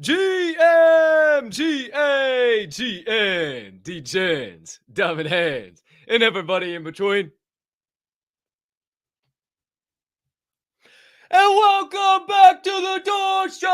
GMGAGN, D-Gens, Diamond Hands, and everybody in between. And welcome back to the Door Show!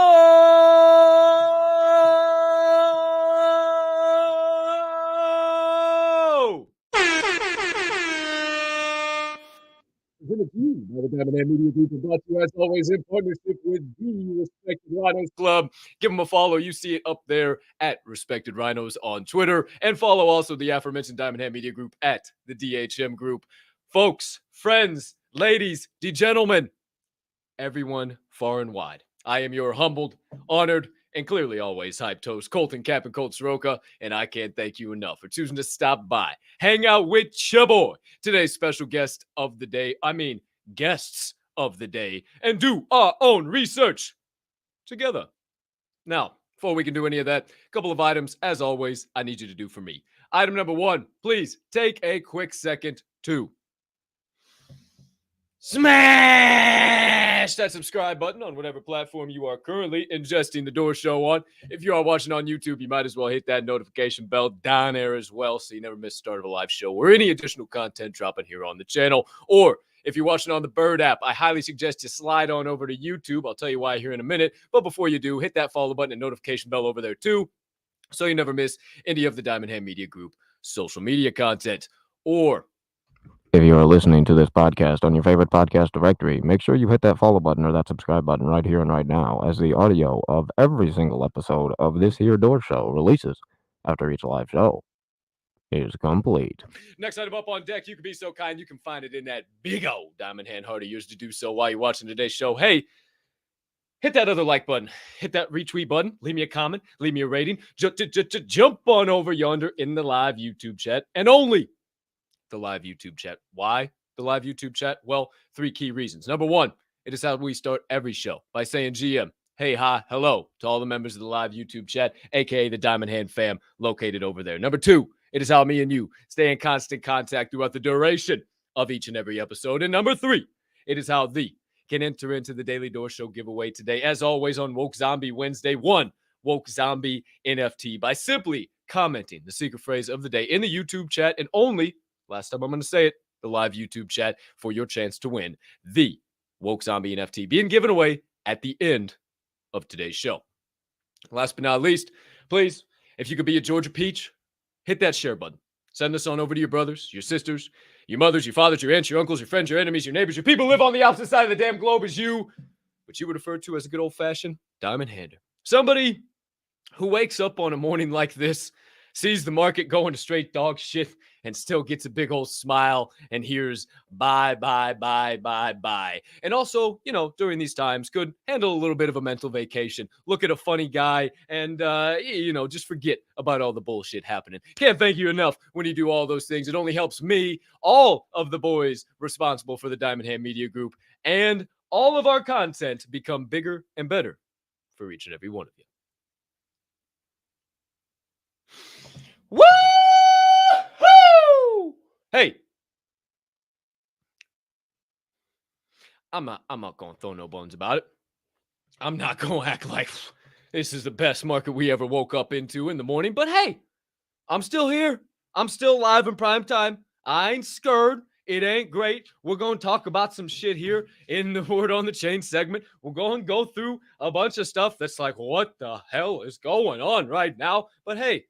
Interviewed by the Diamond Hand Media Group, and brought to you as always in partnership with the Respected Rhinos Club. Give them a follow. You see it up there at Respected Rhinos on Twitter, and follow also the aforementioned Diamond Hand Media Group at the DHM Group. Folks, friends, ladies, gentlemen, everyone far and wide, I am your humbled, honored, and clearly always hyped host, Colton Captain Colt Soroka, and I can't thank you enough for choosing to stop by, hang out with your boy, today's special guest of the day, guests of the day, and do our own research together. Now, before we can do any of that, a couple of items, as always, I need you to do for me. Item number one, please take a quick second to smash that subscribe button on whatever platform you are currently ingesting the Door Show on. If you are watching on YouTube, you might as well hit that notification bell down there as well so you never miss the start of a live show or any additional content dropping here on the channel. Or if you're watching on the Bird app, I highly suggest you slide on over to YouTube. I'll tell you why here in a minute. But before you do, hit that follow button and notification bell over there too so you never miss any of the Diamond Hand Media Group social media content. Or if you are listening to this podcast on your favorite podcast directory, make sure you hit that follow button or that subscribe button right here and right now, as the audio of every single episode of this here Door Show releases after each live show is complete. Next item up on deck, you can be so kind, you can find it in that big old diamond hand heart of yours to do so while you're watching today's show. Hey, hit that other like button, hit that retweet button, leave me a comment, leave me a rating, jump on over yonder in the live YouTube chat, and only the live YouTube chat. Why the live YouTube chat? Well, three key reasons. Number one, it is how we start every show by saying GM, hey, hi, hello to all the members of the live YouTube chat, aka the Diamond Hand fam located over there. Number two, it is how me and you stay in constant contact throughout the duration of each and every episode. And number three, it is how thee can enter into the Daily Door Show giveaway today, as always on Woke Zombie Wednesday, one Woke Zombie NFT by simply commenting the secret phrase of the day in the YouTube chat, and only, last time I'm going to say it, the live YouTube chat for your chance to win the Woke Zombie NFT being given away at the end of today's show. Last but not least, please, if you could be a Georgia Peach, hit that share button. Send this on over to your brothers, your sisters, your mothers, your fathers, your aunts, your uncles, your friends, your enemies, your neighbors, your people who live on the opposite side of the damn globe as you, what you would refer to as a good old-fashioned diamond hander. Somebody who wakes up on a morning like this, sees the market going to straight dog shit, and still gets a big old smile and hears bye, bye, bye, bye, bye. And also, during these times, could handle a little bit of a mental vacation, look at a funny guy, and, just forget about all the bullshit happening. Can't thank you enough when you do all those things. It only helps me, all of the boys responsible for the Diamond Hand Media Group, and all of our content become bigger and better for each and every one of you. Woo! Hey, I'm not gonna throw no bones about it. I'm not gonna act like this is the best market we ever woke up into in the morning. But hey, I'm still here. I'm still live in prime time. I ain't scared. It ain't great. We're gonna talk about some shit here in the Word on the Chain segment. We're going to go through a bunch of stuff that's like, what the hell is going on right now? But hey,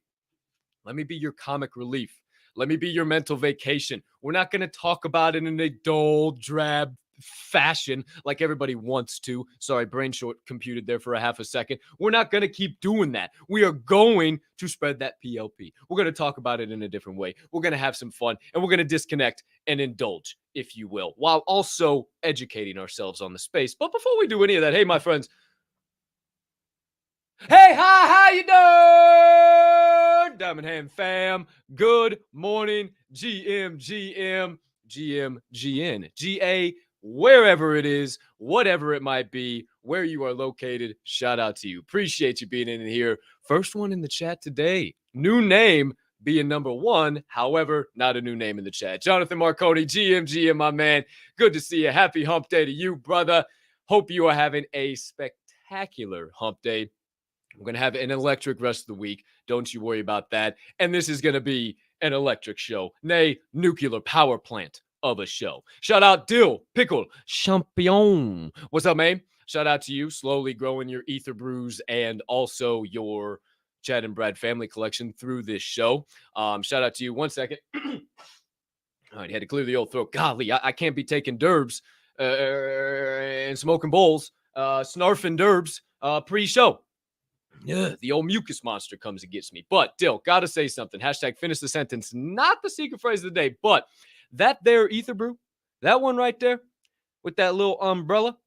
let me be your comic relief. Let me be your mental vacation. We're not going to talk about it in a dull, drab fashion like everybody wants to. Sorry, brain short computed there for a half a second. We're not going to keep doing that. We are going to spread that PLP. We're going to talk about it in a different way. We're going to have some fun, and we're going to disconnect and indulge, if you will, while also educating ourselves on the space. But before we do any of that, hey, my friends. Hey, hi, how you doing? Diamond Hand fam. Good morning, GM, GN, GA, wherever it is, whatever it might be, where you are located. Shout out to you. Appreciate you being in here. First one in the chat today. New name being number one. However, not a new name in the chat. Jonathan Marconi, GM, my man. Good to see you. Happy hump day to you, brother. Hope you are having a spectacular hump day. I'm going to have an electric rest of the week. Don't you worry about that. And this is going to be an electric show, nay, nuclear power plant of a show. Shout out Dill, Pickle, Champion. What's up, man? Shout out to you, slowly growing your ether brews and also your Chad and Brad family collection through this show. Shout out to you. 1 second. All right, had to clear the old throat. Golly, I can't be taking derbs and smoking bowls, snarfing derbs pre-show. Yeah, the old mucus monster comes and gets me. But Dill, gotta say something. Hashtag finish the sentence. Not the secret phrase of the day, but that there ether brew, that one right there with that little umbrella,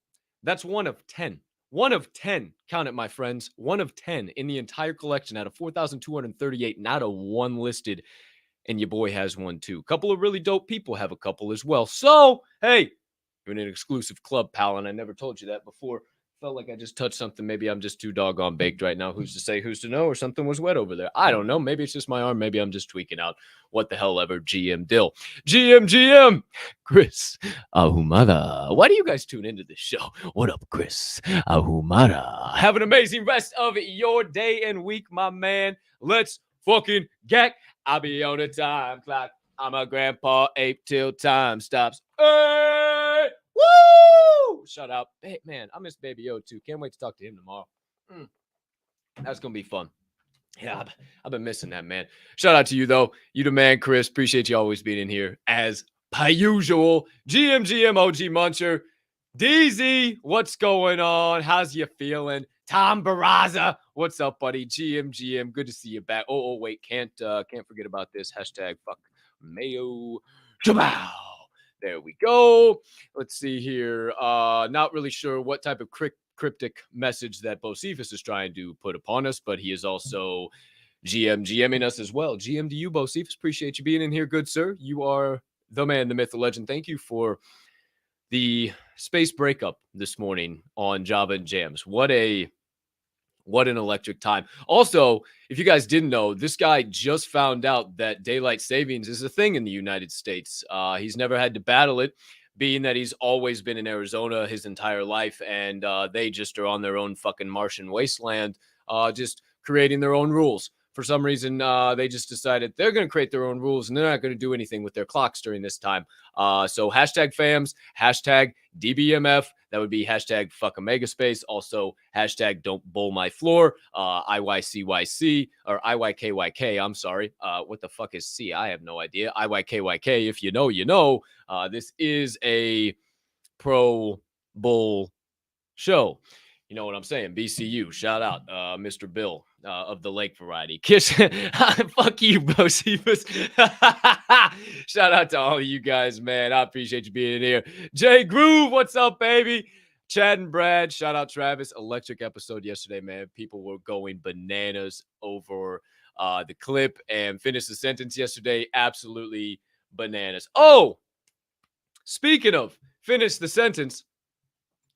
that's 1 of 10. 1 of 10. Count it, my friends. 1 of 10 in the entire collection out of 4,238. Not a one listed. And your boy has one too. A couple of really dope people have a couple as well. So, hey, you're in an exclusive club, pal, and I never told you that before. Felt like I just touched something. Maybe I'm just too doggone baked right now. Who's to say, who's to know? Or something was wet over there. I don't know. Maybe it's just my arm. Maybe I'm just tweaking out. What the hell ever. GM Dill. GM. Chris Ahumada. Why do you guys tune into this show? What up, Chris Ahumada? Have an amazing rest of your day and week, my man. Let's fucking get. I'll be on the time clock. I'm a grandpa ape till time stops. Hey! Woo! Shut up. Hey, man, I miss Baby O too. Can't wait to talk to him tomorrow. That's going to be fun. Yeah, I've been missing that, man. Shout out to you, though. You the man, Chris. Appreciate you always being in here as per usual. GM OG Muncher. DZ, what's going on? How's you feeling? Tom Barraza, what's up, buddy? GM, good to see you back. Oh, wait, can't forget about this. Hashtag fuck Mayo Shabao. There we go. Let's see here. Not really sure what type of cryptic message that Bocephus is trying to put upon us, but he is also GMing us as well. GM to you, Bocephus. Appreciate you being in here, good sir. You are the man, the myth, the legend. Thank you for the space breakup this morning on Java and Jams. What an electric time. Also, if you guys didn't know, this guy just found out that daylight savings is a thing in the United States. He's never had to battle it, being that he's always been in Arizona his entire life, and they just are on their own fucking Martian wasteland, just creating their own rules. For some reason, they just decided they're going to create their own rules, and they're not going to do anything with their clocks during this time. So hashtag FAMS, hashtag DBMF. That would be hashtag fuck a megaspace. Also, hashtag don't bowl my floor. IYCYC or IYKYK. I'm sorry. What the fuck is C? I have no idea. IYKYK. If you know, you know. This is a pro bull show. You know what I'm saying? BCU. Shout out, Mr. Bill of the Lake variety. Kiss. Fuck you, Bocephus. Shout out to all of you guys, man. I appreciate you being here. Jay Groove, what's up, baby? Chad and Brad. Shout out Travis. Electric episode yesterday, man. People were going bananas over the clip and finished the sentence yesterday. Absolutely bananas. Oh, speaking of finish the sentence,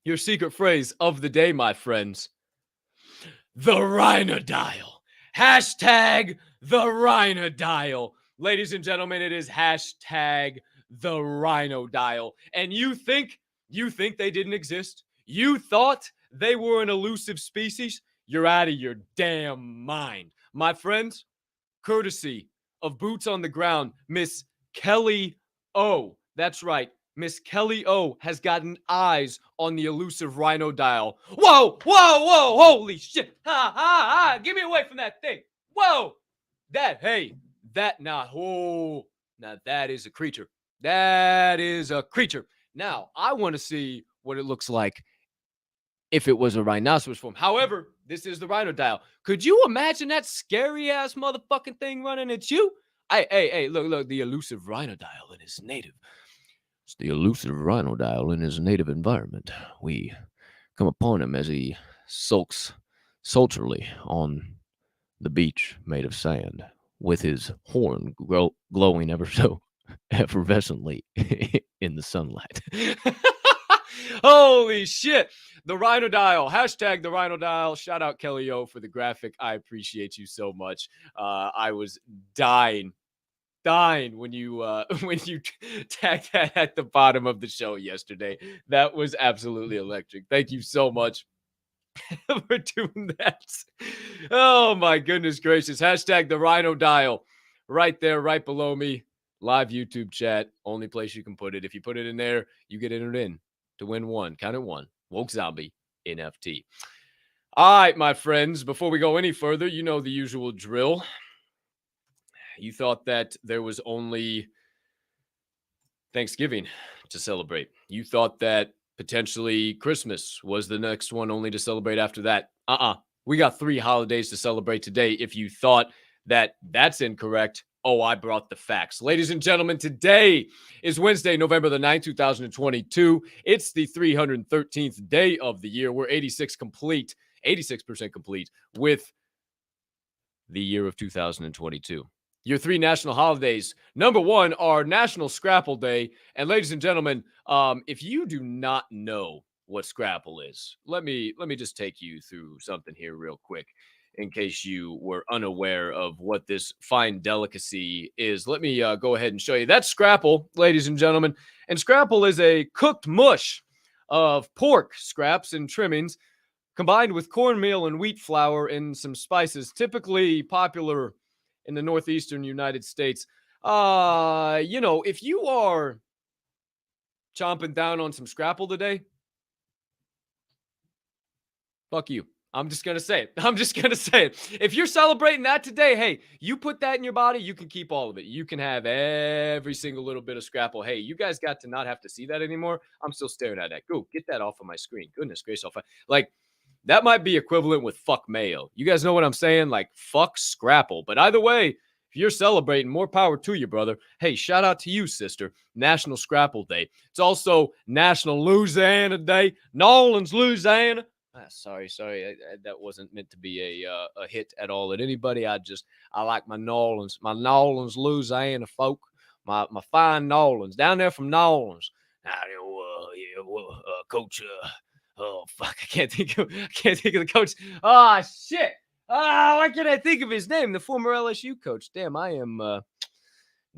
your secret phrase of the day, my friends. The Rhinodial. Hashtag the Rhinodial. Ladies and gentlemen, it is hashtag the Rhinodial. And you think they didn't exist? You thought they were an elusive species? You're out of your damn mind. My friends, courtesy of Boots on the Ground, Miss Kelly O. That's right. Miss Kelly O has gotten eyes on the elusive Rhinodial. Whoa, holy shit. Get me away from that thing. Whoa. Now that is a creature. That is a creature. Now, I want to see what it looks like if it was a rhinoceros form. However, this is the Rhinodial. Could you imagine that scary ass motherfucking thing running at you? Hey, look, the elusive Rhinodial in his native. It's the elusive Rhinodial in his native environment. We come upon him as he sulks sultrily on the beach made of sand, with his horn glowing ever so effervescently in the sunlight. Holy shit. The Rhinodial. Hashtag the Rhinodial. Shout out Kelly O for the graphic. I appreciate you so much. I was dying when you tagged that at the bottom of the show yesterday. That was absolutely electric. Thank you so much We're doing that. Oh my goodness gracious. Hashtag the Rhino Dial right there, right below me. Live YouTube chat. Only place you can put it. If you put it in there, you get entered in to win one. Count it one. Woke Zombie NFT. All right, my friends. Before we go any further, you know the usual drill. You thought that there was only Thanksgiving to celebrate. You thought that potentially Christmas was the next one only to celebrate after that. We got 3 holidays to celebrate today. If you thought that that's incorrect, oh, I brought the facts. Ladies and gentlemen, today is Wednesday, November the 9th, 2022. It's the 313th day of the year. We're 86% complete with the year of 2022. Your 3 national holidays. Number 1, our National Scrapple Day. And ladies and gentlemen, if you do not know what Scrapple is, let me just take you through something here real quick in case you were unaware of what this fine delicacy is. Let me go ahead and show you. That's Scrapple, ladies and gentlemen. And Scrapple is a cooked mush of pork scraps and trimmings combined with cornmeal and wheat flour and some spices, typically popular in the northeastern United States. If you are chomping down on some Scrapple today, fuck you. I'm just going to say it. If you're celebrating that today, hey, you put that in your body, you can keep all of it. You can have every single little bit of Scrapple. Hey, you guys got to not have to see that anymore. I'm still staring at that. Go get that off of my screen. Goodness gracious. Like, that might be equivalent with fuck mayo. You guys know what I'm saying? Like, fuck Scrapple. But either way, if you're celebrating, more power to you, brother. Hey, shout out to you, sister. National Scrapple Day. It's also National Louisiana Day. Nolans, Louisiana. Sorry. That wasn't meant to be a hit at all at anybody. I like my Nolans, Louisiana folk. My fine Nolans. Down there from Nolans. Coach... Oh fuck! I can't think of the coach. Oh shit! Oh, why can't I think of his name? The former LSU coach. Damn, I am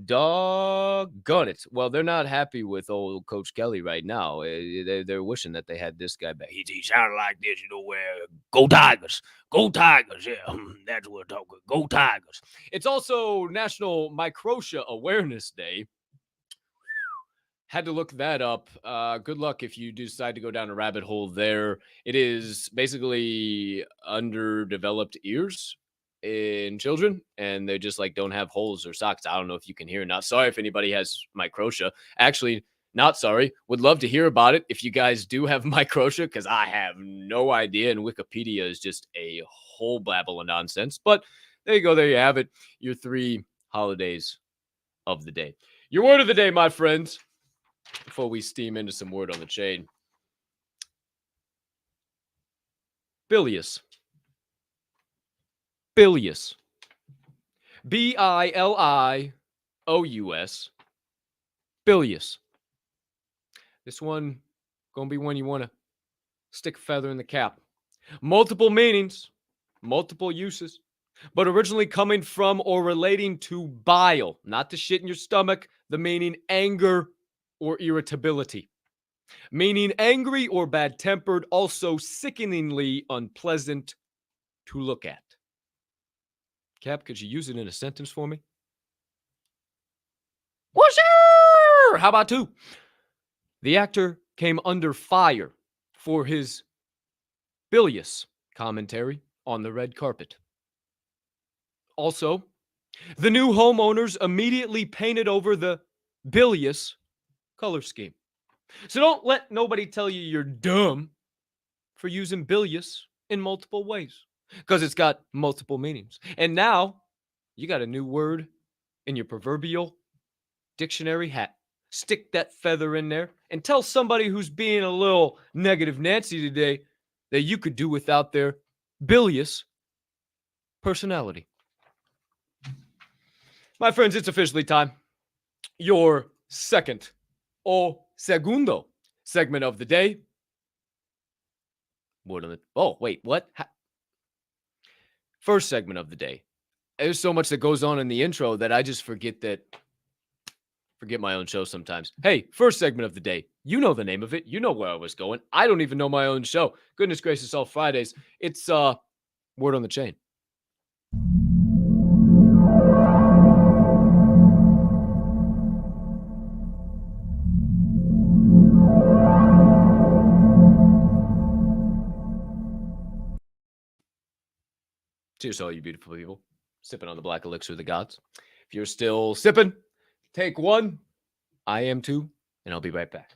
doggone it. Well, they're not happy with old Coach Kelly right now. They're wishing that they had this guy back. He sounded like this, where go Tigers, yeah, that's what we're talking. Go Tigers. It's also National Microtia Awareness Day. Had to look that up. Good luck if you decide to go down a rabbit hole there. It is basically underdeveloped ears in children, and they just don't have holes or socks. I don't know if you can hear or not. Sorry if anybody has microtia. Actually, not sorry. Would love to hear about it if you guys do have microtia, because I have no idea, and Wikipedia is just a whole babble of nonsense. But there you go. There you have it. Your 3 holidays of the day. Your word of the day, my friends. Before we steam into some word on the chain. Bilious. Bilious. Bilious. Bilious. This one gonna be one you want to stick a feather in the cap. Multiple meanings, multiple uses, but originally coming from or relating to bile, not the shit in your stomach, the meaning anger or irritability. Meaning angry or bad-tempered, also sickeningly unpleasant to look at. Cap, could you use it in a sentence for me? Well, sure! How about 2? The actor came under fire for his bilious commentary on the red carpet. Also, the new homeowners immediately painted over the bilious color scheme. So don't let nobody tell you you're dumb for using bilious in multiple ways, because it's got multiple meanings. And now you got a new word in your proverbial dictionary hat. Stick that feather in there and tell somebody who's being a little negative Nancy today that you could do without their bilious personality. My friends, it's officially time. Your second o segundo segment of the day. Oh, wait, what? First segment of the day. There's so much that goes on in the intro that I just forget Forget my own show sometimes. Hey, first segment of the day. You know the name of it. You know where I was going. I don't even know my own show. Goodness gracious, all Fridays. It's Word on the Chain. Cheers to all you beautiful people. Sipping on the black elixir of the gods. If you're still sipping, take one. I am too, and I'll be right back.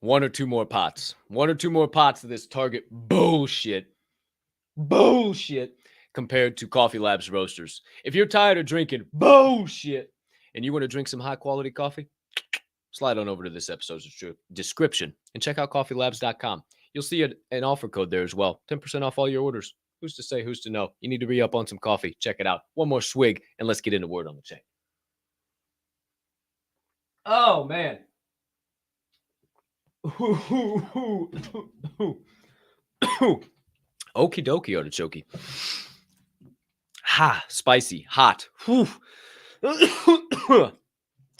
One or two more pots of this Target bullshit compared to Coffee Labs Roasters. If you're tired of drinking bullshit and you want to drink some high quality coffee, slide on over to this episode's description and check out coffeelabs.com. You'll see an offer code there as well. 10% off all your orders. Who's to say, who's to know? You need to re-up on some coffee. Check it out. One more swig, and let's get into Word on the Chain. Oh, man. Okie dokie, artichoke. Ha, spicy, hot.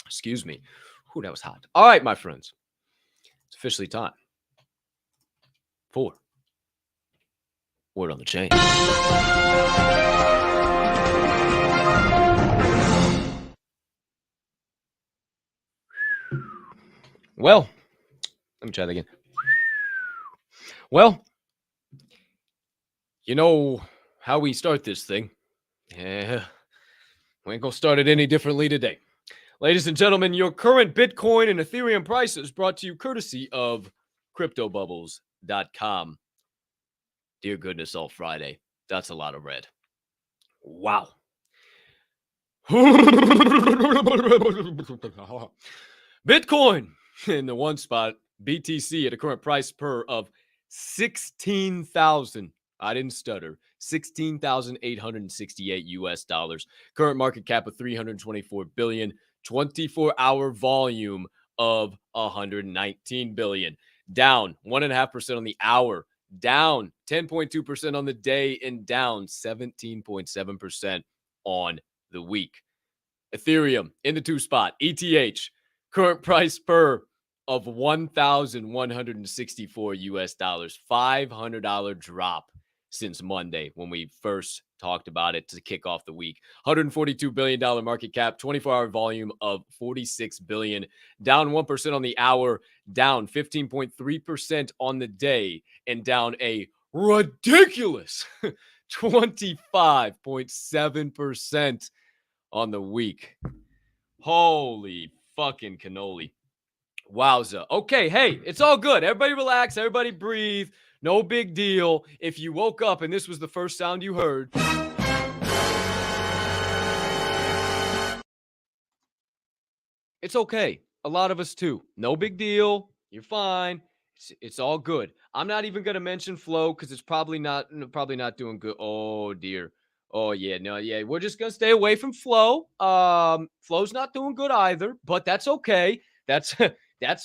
Excuse me. Ooh, that was hot. All right, my friends. It's officially time for Word on the Chain. Well, let me try that again. Well, you know how we start this thing. Yeah, we ain't gonna start it any differently today. Ladies and gentlemen, your current Bitcoin and Ethereum prices brought to you courtesy of CryptoBubbles.com. Dear goodness, all Friday. That's a lot of red. Wow. Bitcoin in the one spot, BTC at a current price per of 16,000. I didn't stutter. 16,868 US dollars. Current market cap of 324 billion. 24-hour volume of 119 billion. Down 1.5% on the hour. Down 10.2% on the day, and down 17.7% on the week. Ethereum in the two spot. ETH, current price per of 1,164 US dollars. $500 drop since Monday when we first talked about it to kick off the week. $142 billion market cap, 24-hour volume of 46 billion, down 1% on the hour, down 15.3% on the day, and down a ridiculous 25.7% on the week. Holy fucking cannoli. Wowza. Okay, hey, it's all good. Everybody relax. Everybody breathe. No big deal. If you woke up and this was the first sound you heard, it's okay. A lot of us too. No big deal. You're fine. It's all good. I'm not even going to mention Flow because it's probably not doing good. Oh, dear. Oh, yeah. No, yeah. We're just going to stay away from Flow. Flow's not doing good either, but that's okay. That's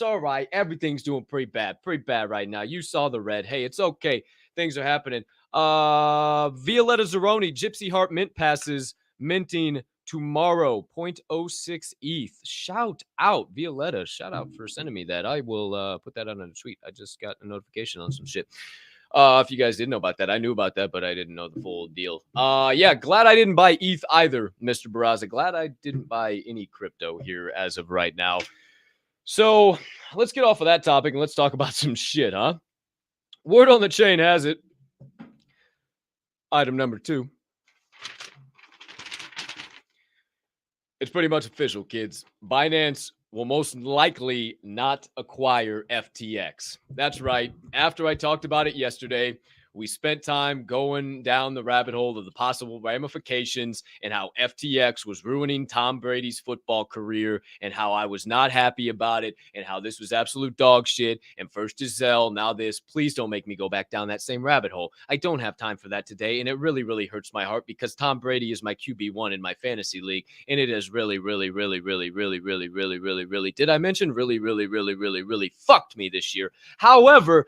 all right. Everything's doing pretty bad right now. You saw the red. Hey, it's okay. Things are happening. Violetta Zeroni, Gypsy Heart mint passes minting tomorrow. 0.06 ETH. Shout out, Violetta. Shout out for sending me that. I will put that on a tweet. I just got a notification on some shit. If you guys didn't know about that, I knew about that, but I didn't know the full deal. Yeah, glad I didn't buy ETH either, Mr. Barraza. Glad I didn't buy any crypto here as of right now. So let's get off of that topic and let's talk about some shit, huh? Word on the chain has it. Item number 2. It's pretty much official, kids. Binance will most likely not acquire FTX. That's right. After I talked about it yesterday, we spent time going down the rabbit hole of the possible ramifications and how FTX was ruining Tom Brady's football career and how I was not happy about it and how this was absolute dog shit. And first Giselle, now this. Please don't make me go back down that same rabbit hole. I don't have time for that today. And it really, really hurts my heart because Tom Brady is my QB1 in my fantasy league. And it has really, really, really, really, really, really, really, really, really, did I mention really, really, really, really, really fucked me this year. However,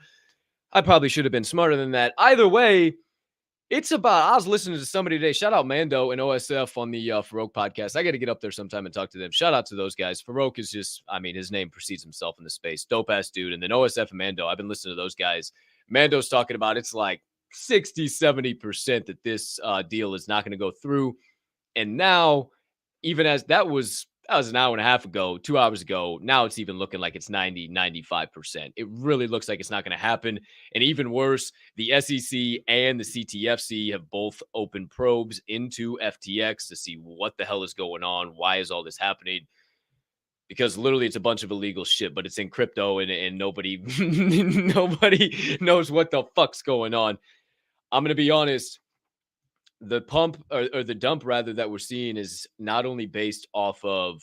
I probably should have been smarter than that. Either way, It's about, I was listening to somebody today. Shout out Mando and OSF on the Farouk podcast. I got to get up there sometime and talk to them. Shout out to those guys. Farouk is just, I mean, his name precedes himself in the space. Dope ass dude. And then OSF and Mando, I've been listening to those guys. Mando's talking about it's like 60, 70% that this deal is not going to go through. And now, even as that was an hour and a half ago, 2 hours ago, now it's even looking like it's 90, 95%. It really looks like it's not going to happen. And even worse, the SEC and the CTFC have both opened probes into FTX to see what the hell is going on. Why is all this happening? Because literally it's a bunch of illegal shit, but it's in crypto and nobody nobody knows what the fuck's going on. I'm going to be honest. The pump or the dump rather that we're seeing is not only based off of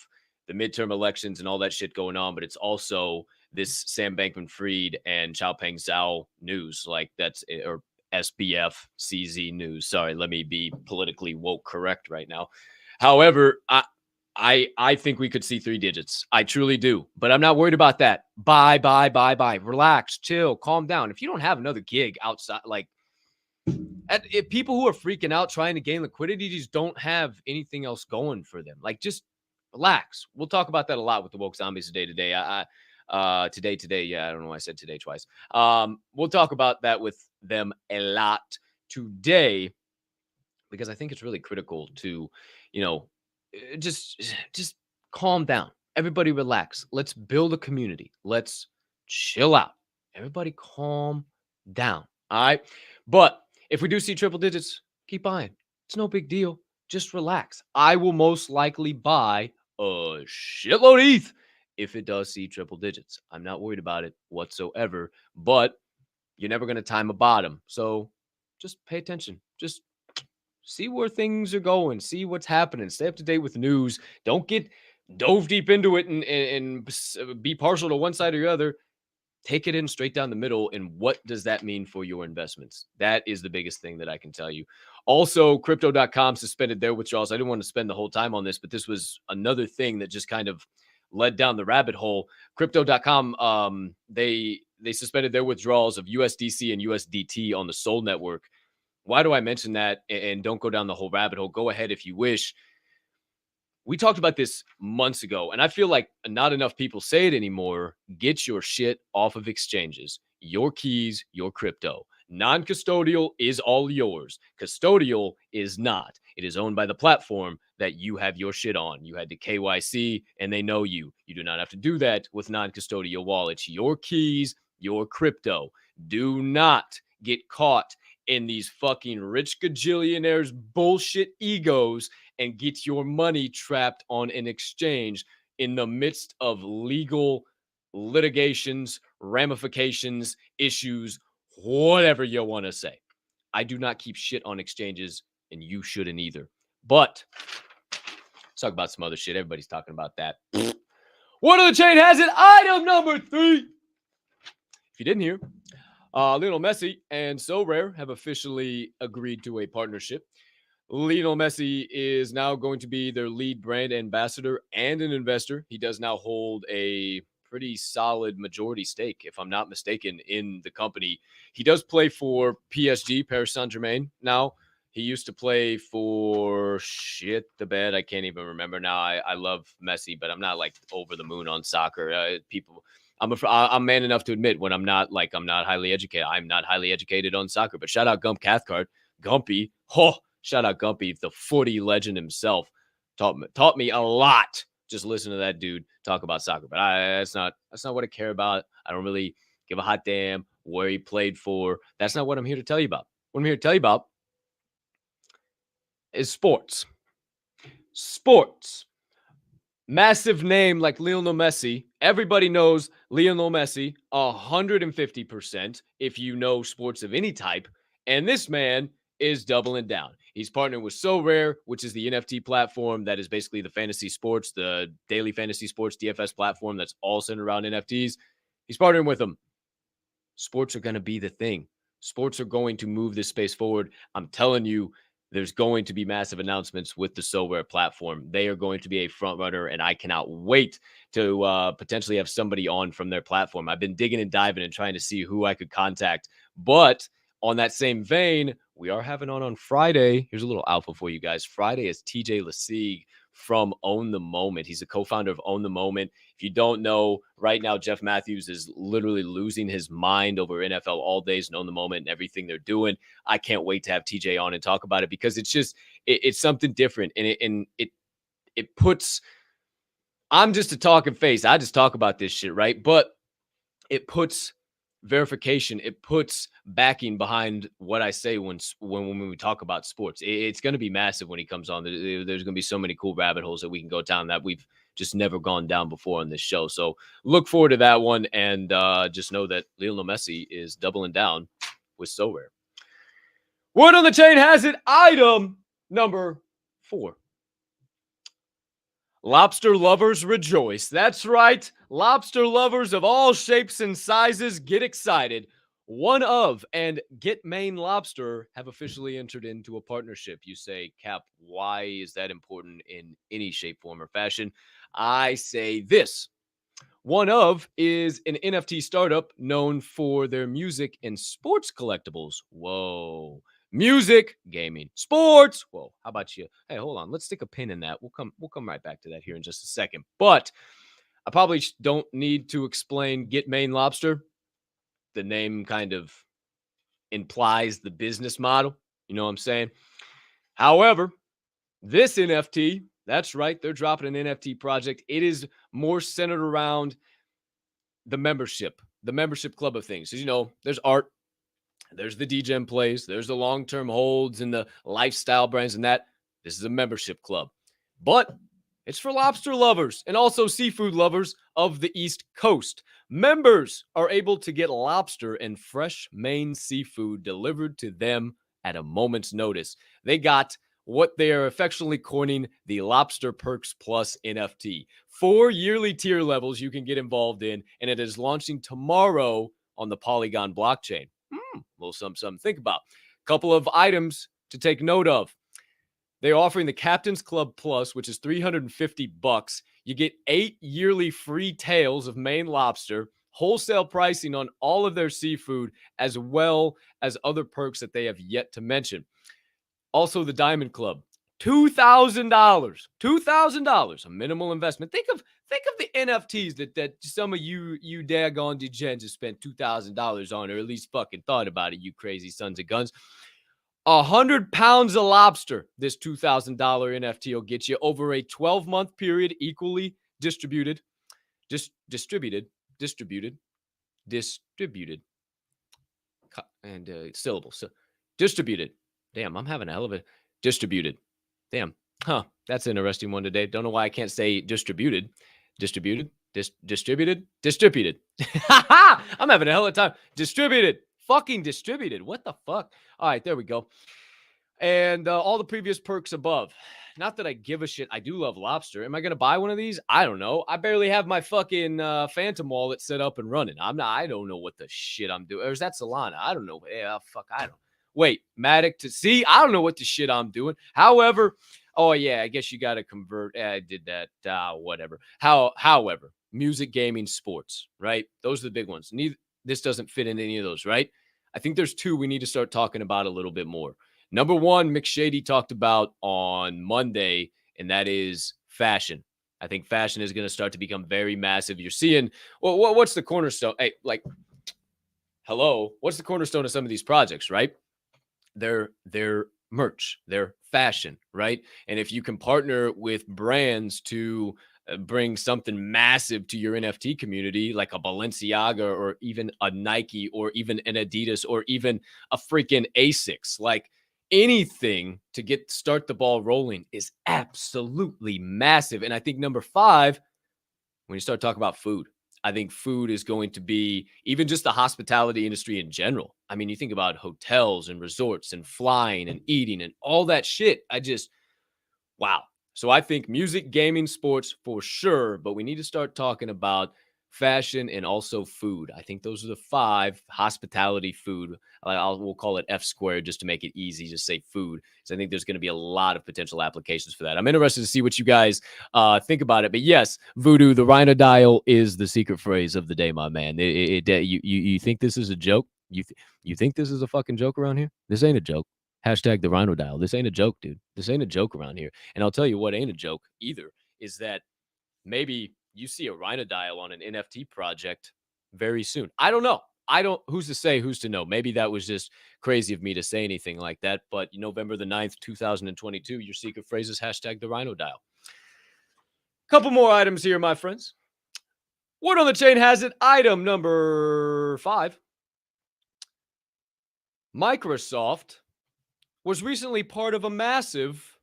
the midterm elections and all that shit going on, but it's also this Sam Bankman-Fried and Chao-Peng Zhao news, like that's, or SBF CZ news. Sorry, let me be politically woke correct right now. However, I think we could see 3 digits. I truly do, but I'm not worried about that. Bye. Relax, chill, calm down. If you don't have another gig outside, like, if people who are freaking out trying to gain liquidity just don't have anything else going for them, like, just relax. We'll talk about that a lot with the woke zombies today. Today. Yeah, I don't know why I said today twice. We'll talk about that with them a lot today because I think it's really critical to, just calm down. Everybody relax. Let's build a community. Let's chill out. Everybody calm down. All right. But if we do see triple digits, keep buying. It's no big deal. Just relax. I will most likely buy a shitload of ETH if it does see triple digits. I'm not worried about it whatsoever, but you're never going to time a bottom. So just pay attention. Just see where things are going. See what's happening. Stay up to date with news. Don't get dove deep into it and be partial to one side or the other. Take it in straight down the middle. And what does that mean for your investments? That is the biggest thing that I can tell you. Also, crypto.com suspended their withdrawals. I didn't want to spend the whole time on this, but this was another thing that just kind of led down the rabbit hole. Crypto.com, they suspended their withdrawals of USDC and USDT on the Sol network. Why do I mention that? And don't go down the whole rabbit hole. Go ahead if you wish. We talked about this months ago, and I feel like not enough people say it anymore. Get your shit off of exchanges. Your keys, your crypto. Non-custodial is all yours. Custodial is not. It is owned by the platform that you have your shit on. You had the KYC, and they know you. You do not have to do that with non-custodial wallets. Your keys, your crypto. Do not get caught in these fucking rich gajillionaires bullshit egos and get your money trapped on an exchange in the midst of legal litigations, ramifications, issues, whatever you want to say. I do not keep shit on exchanges, and you shouldn't either. But let's talk about some other shit. Everybody's talking about that. One of the chain has it. Item number 3. If you didn't hear, Lionel Messi and So Rare have officially agreed to a partnership. Lionel Messi is now going to be their lead brand ambassador and an investor. He does now hold a pretty solid majority stake, if I'm not mistaken, in the company. He does play for PSG, Paris Saint-Germain. Now, he used to play for the bed. I can't even remember now. I love Messi, but I'm not like over the moon on soccer. I'm man enough to admit when I'm not highly educated. I'm not highly educated on soccer, but shout out Gump Cathcart. Gumpy. Shout out Gumpy, the footy legend himself. Taught me a lot. Just listen to that dude talk about soccer. But that's not what I care about. I don't really give a hot damn where he played for. That's not what I'm here to tell you about. What I'm here to tell you about is sports. Sports. Massive name like Lionel Messi. Everybody knows Lionel Messi 150% if you know sports of any type. And this man is doubling down. He's partnering with So Rare, which is the NFT platform that is basically the fantasy sports, the daily fantasy sports DFS platform that's all centered around NFTs. He's partnering with them. Sports are going to be the thing. Sports are going to move this space forward. I'm telling you, there's going to be massive announcements with the So Rare platform. They are going to be a front runner, and I cannot wait to potentially have somebody on from their platform. I've been digging and diving and trying to see who I could contact. But on that same vein, we are having on Friday. Here's a little alpha for you guys. Friday is TJ Lasigue from Own the Moment. He's a co-founder of Own the Moment. If you don't know, right now, Jeff Matthews is literally losing his mind over NFL All Days and Own the Moment and everything they're doing. I can't wait to have TJ on and talk about it because it's just, it's something different. And it puts, I'm just a talking face. I just talk about this shit, right? But it puts verification, it puts backing behind what I say when we talk about sports. It's going to be massive when he comes on. There's going to be so many cool rabbit holes that we can go down that we've just never gone down before on this show. So look forward to that one, and just know that Lionel Messi is doubling down with So Rare. Word on the chain has it. Item number 4. Lobster lovers rejoice. That's right. Lobster lovers of all shapes and sizes get excited. One of and Get Maine Lobster have officially entered into a partnership. You say, Cap, why is that important in any shape, form, or fashion? I say this. One of is an NFT startup known for their music and sports collectibles. Whoa. Music, gaming, sports. Whoa, how about you? Hey, hold on. Let's stick a pin in that. We'll come right back to that here in just a second. But I probably don't need to explain Get Maine Lobster. The name kind of implies the business model. You know what I'm saying? However, this NFT, that's right, they're dropping an NFT project. It is more centered around the membership club of things. As you know, there's art, there's the DGen plays, there's the long-term holds and the lifestyle brands and that. This is a membership club. But it's for lobster lovers and also seafood lovers of the East Coast. Members are able to get lobster and fresh Maine seafood delivered to them at a moment's notice. They got what they are affectionately coining the Lobster Perks Plus NFT. 4 yearly tier levels you can get involved in, and it is launching tomorrow on the Polygon blockchain. A little something to think about. Couple of items to take note of. They're offering the Captain's Club Plus, which is $350. You get 8 yearly free tails of Maine lobster, wholesale pricing on all of their seafood, as well as other perks that they have yet to mention. Also, the Diamond Club, $2,000. $2,000, a minimal investment. Think of the NFTs that some of you daggone degens have spent $2,000 on, or at least fucking thought about it, you crazy sons of guns. 100 pounds of lobster, this $2,000 NFT will get you over a 12-month period, equally distributed, and syllable. So distributed. Damn, I'm having a hell of a distributed. Damn. Huh. That's an interesting one today. Don't know why I can't say distributed. Distributed. I'm having a hell of a time. Distributed. Fucking distributed. What the fuck? All right, there we go. And all the previous perks above. Not that I give a shit. I do love lobster. Am I going to buy one of these? I don't know. I barely have my fucking Phantom wallet set up and running. I don't know what the shit I'm doing. Or is that Solana? I don't know. Yeah, fuck, I don't. Wait, Matic to see? I don't know what the shit I'm doing. However, oh yeah, I guess you got to convert. I did that. Whatever. However, music, gaming, sports, right? Those are the big ones. This doesn't fit in any of those, right? I think there's 2 we need to start talking about a little bit more. Number 1, McShady talked about on Monday, and that is fashion. I think fashion is going to start to become very massive. You're seeing, well, what's the cornerstone? Hey, hello, what's the cornerstone of some of these projects, right? They're merch, their fashion, right? And if you can partner with brands to bring something massive to your NFT community, like a Balenciaga or even a Nike or even an Adidas or even a freaking Asics, like anything to start the ball rolling is absolutely massive. And I think number 5, when you start talking about food, I think food is going to be even just the hospitality industry in general. I mean, you think about hotels and resorts and flying and eating and all that shit. Wow. So I think music, gaming, sports for sure, but we need to start talking about fashion and also food. I think those are the 5. Hospitality, food. We'll call it F squared just to make it easy. Just say food. So I think there's going to be a lot of potential applications for that. I'm interested to see what you guys think about it. But yes, Voodoo, the Rhinodial is the secret phrase of the day, my man. You think this is a joke? You think this is a fucking joke around here? This ain't a joke. Hashtag the Rhino Dial. This ain't a joke, dude. This ain't a joke around here. And I'll tell you what ain't a joke either is that maybe you see a Rhino Dial on an NFT project very soon. I don't know. Who's to say, who's to know? Maybe that was just crazy of me to say anything like that. But November the 9th, 2022, your secret phrase is hashtag the Rhino Dial. Couple more items here, my friends. Word on the chain has it. Item number 5. Microsoft was recently part of a massive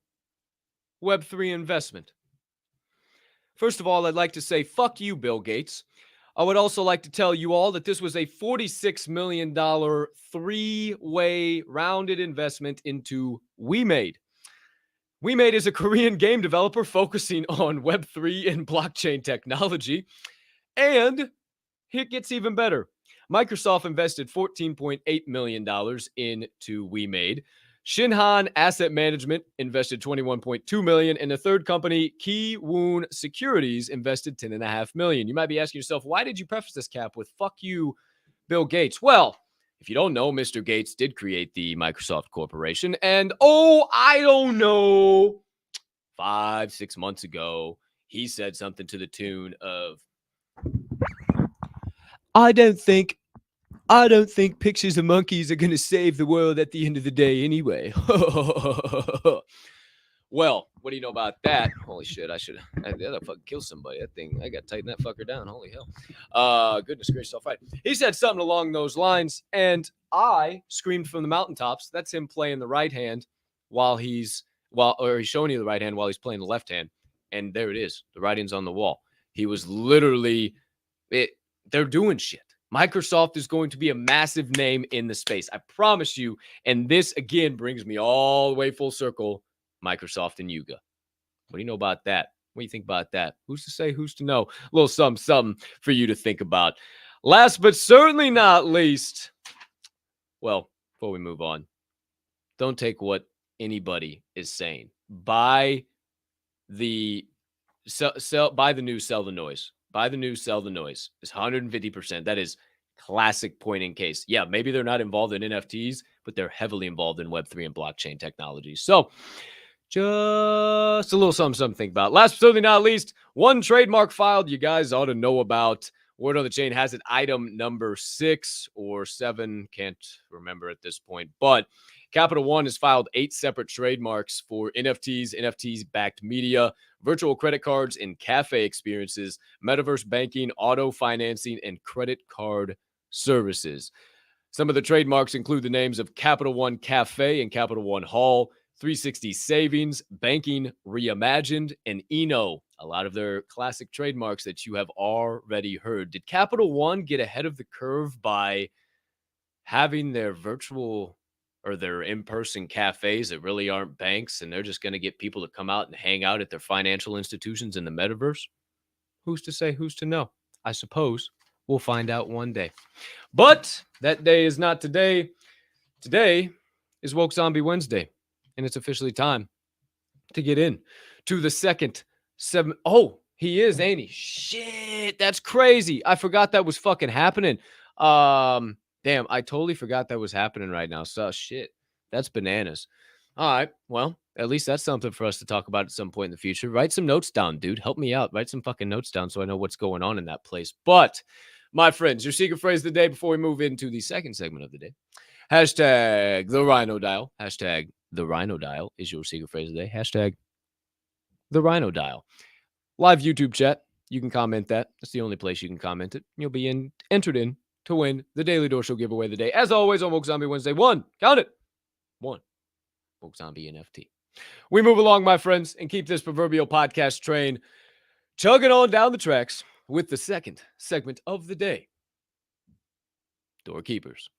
Web3 investment. First of all, I'd like to say, fuck you, Bill Gates. I would also like to tell you all that this was a $46 million three-way rounded investment into WeMade. WeMade is a Korean game developer focusing on Web3 and blockchain technology. And it gets even better. Microsoft invested $14.8 million into WeMade. Shinhan Asset Management invested $21.2 million, and the third company, Kiwoon Securities, invested $10.5 million. You might be asking yourself, why did you preface this, Cap, with "fuck you, Bill Gates"? Well, if you don't know, Mr. Gates did create the Microsoft Corporation, and I don't know, 5-6 months ago, he said something to the tune of, I don't think pictures of monkeys are going to save the world at the end of the day anyway. Well, what do you know about that? Holy shit, I fucking kill somebody. That thing, I got to tighten that fucker down. Holy hell. Goodness gracious, all right. He said something along those lines, and I screamed from the mountaintops. That's him playing the right hand or he's showing you the right hand while he's playing the left hand. And there it is. The writing's on the wall. He was literally, they're doing shit. Microsoft is going to be a massive name in the space. I promise you. And this, again, brings me all the way full circle. Microsoft and Yuga. What do you know about that? What do you think about that? Who's to say? Who's to know? A little something for you to think about. Last but certainly not least, well, before we move on, don't take what anybody is saying. Buy the news, sell the noise. Buy the news, sell the noise. It's 150%. That is classic point in case. Yeah, maybe they're not involved in NFTs, but they're heavily involved in Web3 and blockchain technology. So just a little something to think about. Last but certainly not least, one trademark filed you guys ought to know about. Word on the chain has it item number 6 or 7. Can't remember at this point. But Capital One has filed 8 separate trademarks for NFTs, NFTs-backed media, virtual credit cards and cafe experiences, metaverse banking, auto financing, and credit card services. Some of the trademarks include the names of Capital One Cafe and Capital One Hall, 360 Savings, Banking Reimagined, and Eno. A lot of their classic trademarks that you have already heard. Did Capital One get ahead of the curve by having their virtual or their in-person cafes that really aren't banks, and they're just going to get people to come out and hang out at their financial institutions in the metaverse? Who's to say? Who's to know? I suppose we'll find out one day. But that day is not today. Today is Woke Zombie Wednesday, and it's officially time to get in to the second 7. Oh, he is, ain't he? Shit, that's crazy. I forgot that was fucking happening. Damn, I totally forgot that was happening right now. So shit, that's bananas. All right, well, at least that's something for us to talk about at some point in the future. Write some notes down, dude. Help me out. Write some fucking notes down so I know what's going on in that place. But my friends, your secret phrase of the day before we move into the second segment of the day. Hashtag the Rhino Dial. Hashtag the Rhino Dial is your secret phrase of the day. Hashtag the Rhino Dial. Live YouTube chat. You can comment that. That's the only place you can comment it. You'll be entered in to win the Daily Door Show giveaway of the day. As always on Woke Zombie Wednesday. 1. Count it. 1. Woke Zombie NFT. We move along, my friends, and keep this proverbial podcast train chugging on down the tracks with the second segment of the day. Doorkeepers.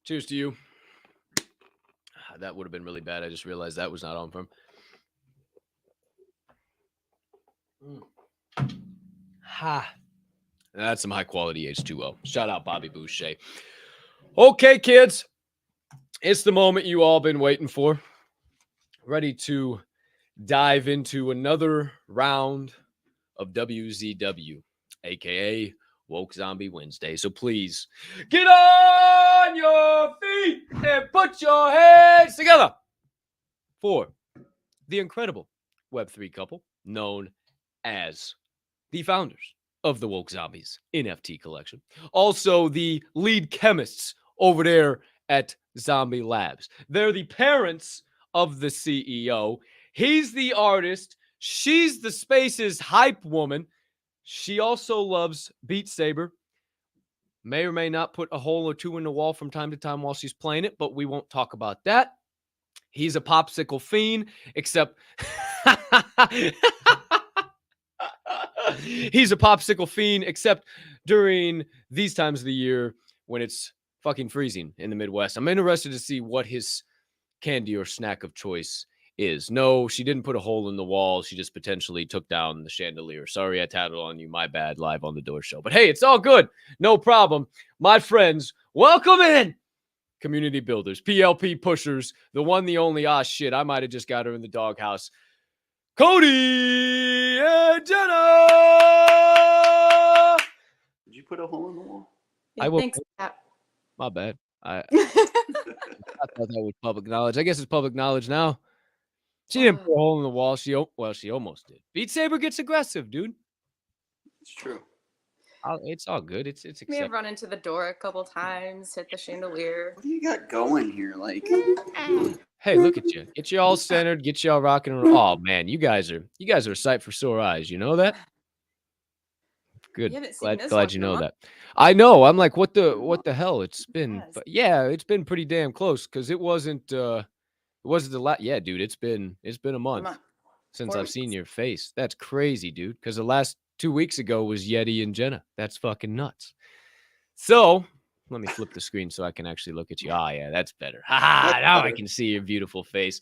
Cheers to you. That would have been really bad. I just realized that was not on from. Ha. That's some high quality H2O. Shout out Bobby Boucher. Okay, kids. It's the moment you all been waiting for. ready to dive into another round of WZW, aka Woke Zombie Wednesday. So please get on your feet and put your hands together for the incredible Web3 couple known as the founders of the Woke Zombies NFT collection. Also, the lead chemists over there at Zombie Labs. They're the parents of the CEO. He's the artist. She's the Space's hype woman. She also loves Beat Saber. May or may not put a hole or two in the wall from time to time while she's playing it, but we won't talk about that. He's a popsicle fiend, except he's a popsicle fiend, except during these times of the year when it's fucking freezing in the Midwest. I'm interested to see what his candy or snack of choice is. No, she didn't put a hole in the wall. She just potentially took down the chandelier. Sorry, I tattled on you. My bad, live on the Door Show. But hey, it's all good. No problem. My friends, welcome in. Community builders, PLP pushers, the one, the only. Shit, I might have just got her in the doghouse. Cody and Jenna. Did you put a hole in the wall? I will. Thanks. My bad. I thought that was public knowledge. I guess it's public knowledge now. She didn't put a hole in the wall. She almost did. Beat Saber gets aggressive, dude. It's true. It's all good. It's We have acceptable. run into the door a couple times, hit the chandelier. What do you got going here? Like, Hey, look at you. Get you all centered. Get you all rocking and roll. Oh man, you guys are a sight for sore eyes. You know that? Good. You haven't seen this Glad one you in a know month. that. I know. I'm like, what the hell? It's been, Yes. but yeah, it's been pretty damn close because it wasn't the last. Yeah, dude, it's been a month since 4 I've seen weeks. your face. That's crazy, dude. Because the last 2 weeks ago was Yeti and Jenna. That's fucking nuts. So let me flip the screen so I can actually look at you. Ah, yeah, that's better. Ha! Now I can see your beautiful face.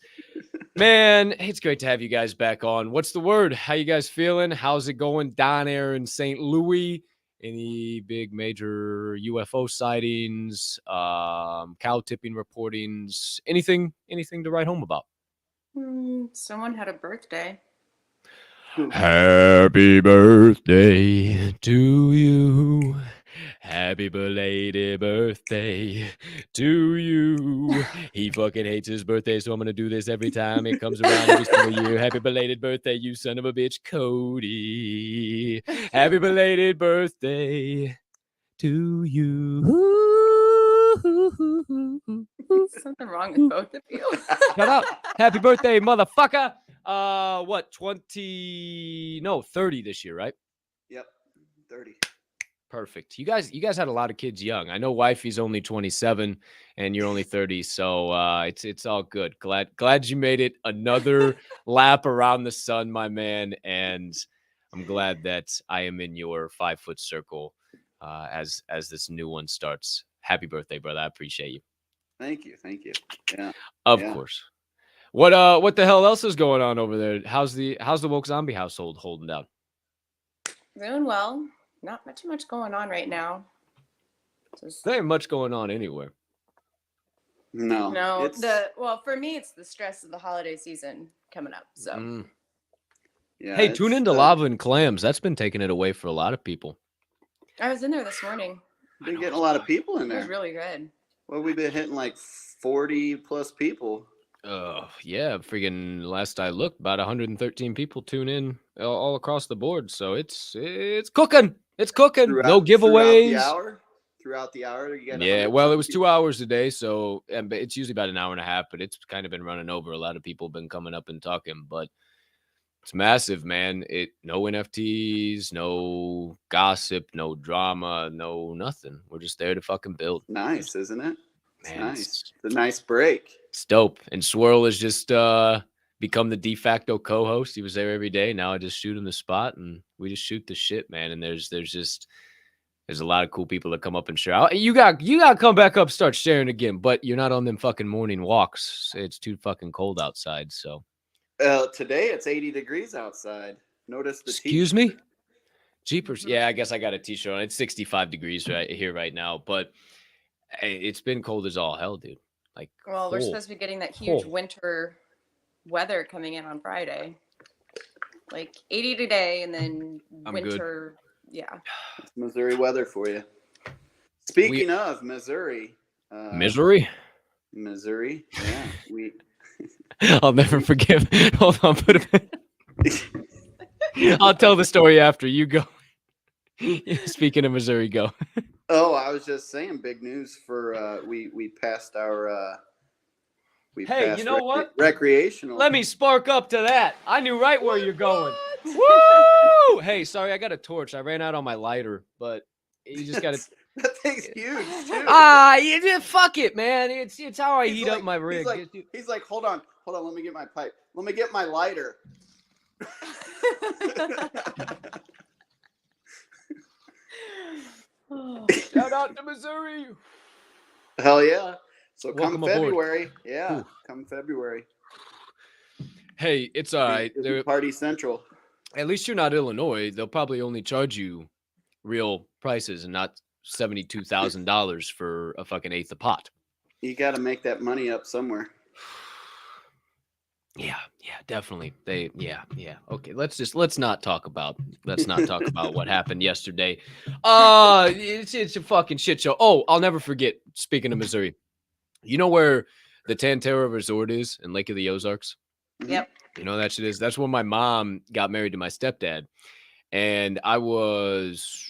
Man, it's great to have you guys back on. What's the word? How you guys feeling? How's it going down there in St. Louis? Any big major UFO sightings, cow tipping reportings, anything to write home about? Someone had a birthday. Happy birthday to you. Happy belated birthday to you. He fucking hates his birthday, so I'm going to do this every time it comes around every single year. Happy belated birthday, you son of a bitch, Cody. Happy belated birthday to you. Something wrong with both of you. Shut up. Happy birthday, motherfucker. 30 this year, right? yep, 30. Perfect. You guys had a lot of kids young. I know wifey's only 27 and you're only 30, so it's all good. Glad you made it another lap around the sun, my man, and I'm glad that I am in your 5-foot circle as this new one starts. Happy birthday, brother. I appreciate you. Thank you. Yeah. Of Yeah. course. What the hell else is going on over there? How's the Woke Zombie household holding down? Doing well. Not too much going on right now. There ain't much going on anywhere. No. No, It's, for me, it's the stress of the holiday season coming up. So yeah, Hey, it's, tune into Lava and Clams. That's been taking it away for a lot of people. I was in there this morning. Been getting a lot of people in It was there. really good. Well, we've been hitting like 40 plus people. Yeah, freaking last I looked, about 113 people tune in all across the board. So it's cooking. It's cooking. No giveaways. Throughout the hour, you got Yeah, well, it was 2 hours a day, so and it's usually about an hour and a half, but it's kind of been running over. A lot of people have been coming up and talking, but it's massive, man. No NFTs, no gossip, no drama, no nothing. We're just there to fucking build. Nice, isn't it? It's Man, nice. it's It's a nice break. dope. And Swirl has just become the de facto co-host. He was there every day. Now I just shoot him the spot, and we just shoot the shit, man. And there's a lot of cool people that come up and share. You got to come back up, start sharing again. But you're not on them fucking morning walks. It's too fucking cold outside. So Today it's 80 degrees outside. Notice the excuse me, t-shirt. jeepers. Yeah, I guess I got a t-shirt on. It's 65 degrees right here right now, but hey, it's been cold as all hell, dude. Like, Well, we're cold. supposed to be getting that huge Cold. winter weather coming in on Friday. Like 80 today, and then I'm good. winter. Yeah. It's Missouri weather for you. Speaking of Missouri. Misery? Missouri. Yeah. I'll never forgive. Hold on, I'll tell the story after you go. Speaking of Missouri, go. Oh, I was just saying, big news for we passed our Hey, you know what? Recreational. Let me spark up to that. I knew right where you're going. Woo! Hey, sorry, I got a torch. I ran out on my lighter, but you just got to. That thing's huge too. Yeah, fuck it, man. It's how I heat up my rig. He's like, hold on, let me get my pipe. Let me get my lighter. Shout out to Missouri. Hell yeah. So Welcome come aboard. February. Yeah. Ooh. Come February. Hey, it's all right. It'll be Party Central. At least you're not Illinois. They'll probably only charge you real prices and not $72,000 for a fucking eighth a pot. You got to make that money up somewhere. Yeah, definitely. Okay, let's not talk about what happened yesterday. It's a fucking shit show. Oh, I'll never forget. Speaking of Missouri, you know where the Tantera Resort is in Lake of the Ozarks? Yep. You know that shit is. That's where my mom got married to my stepdad, and I was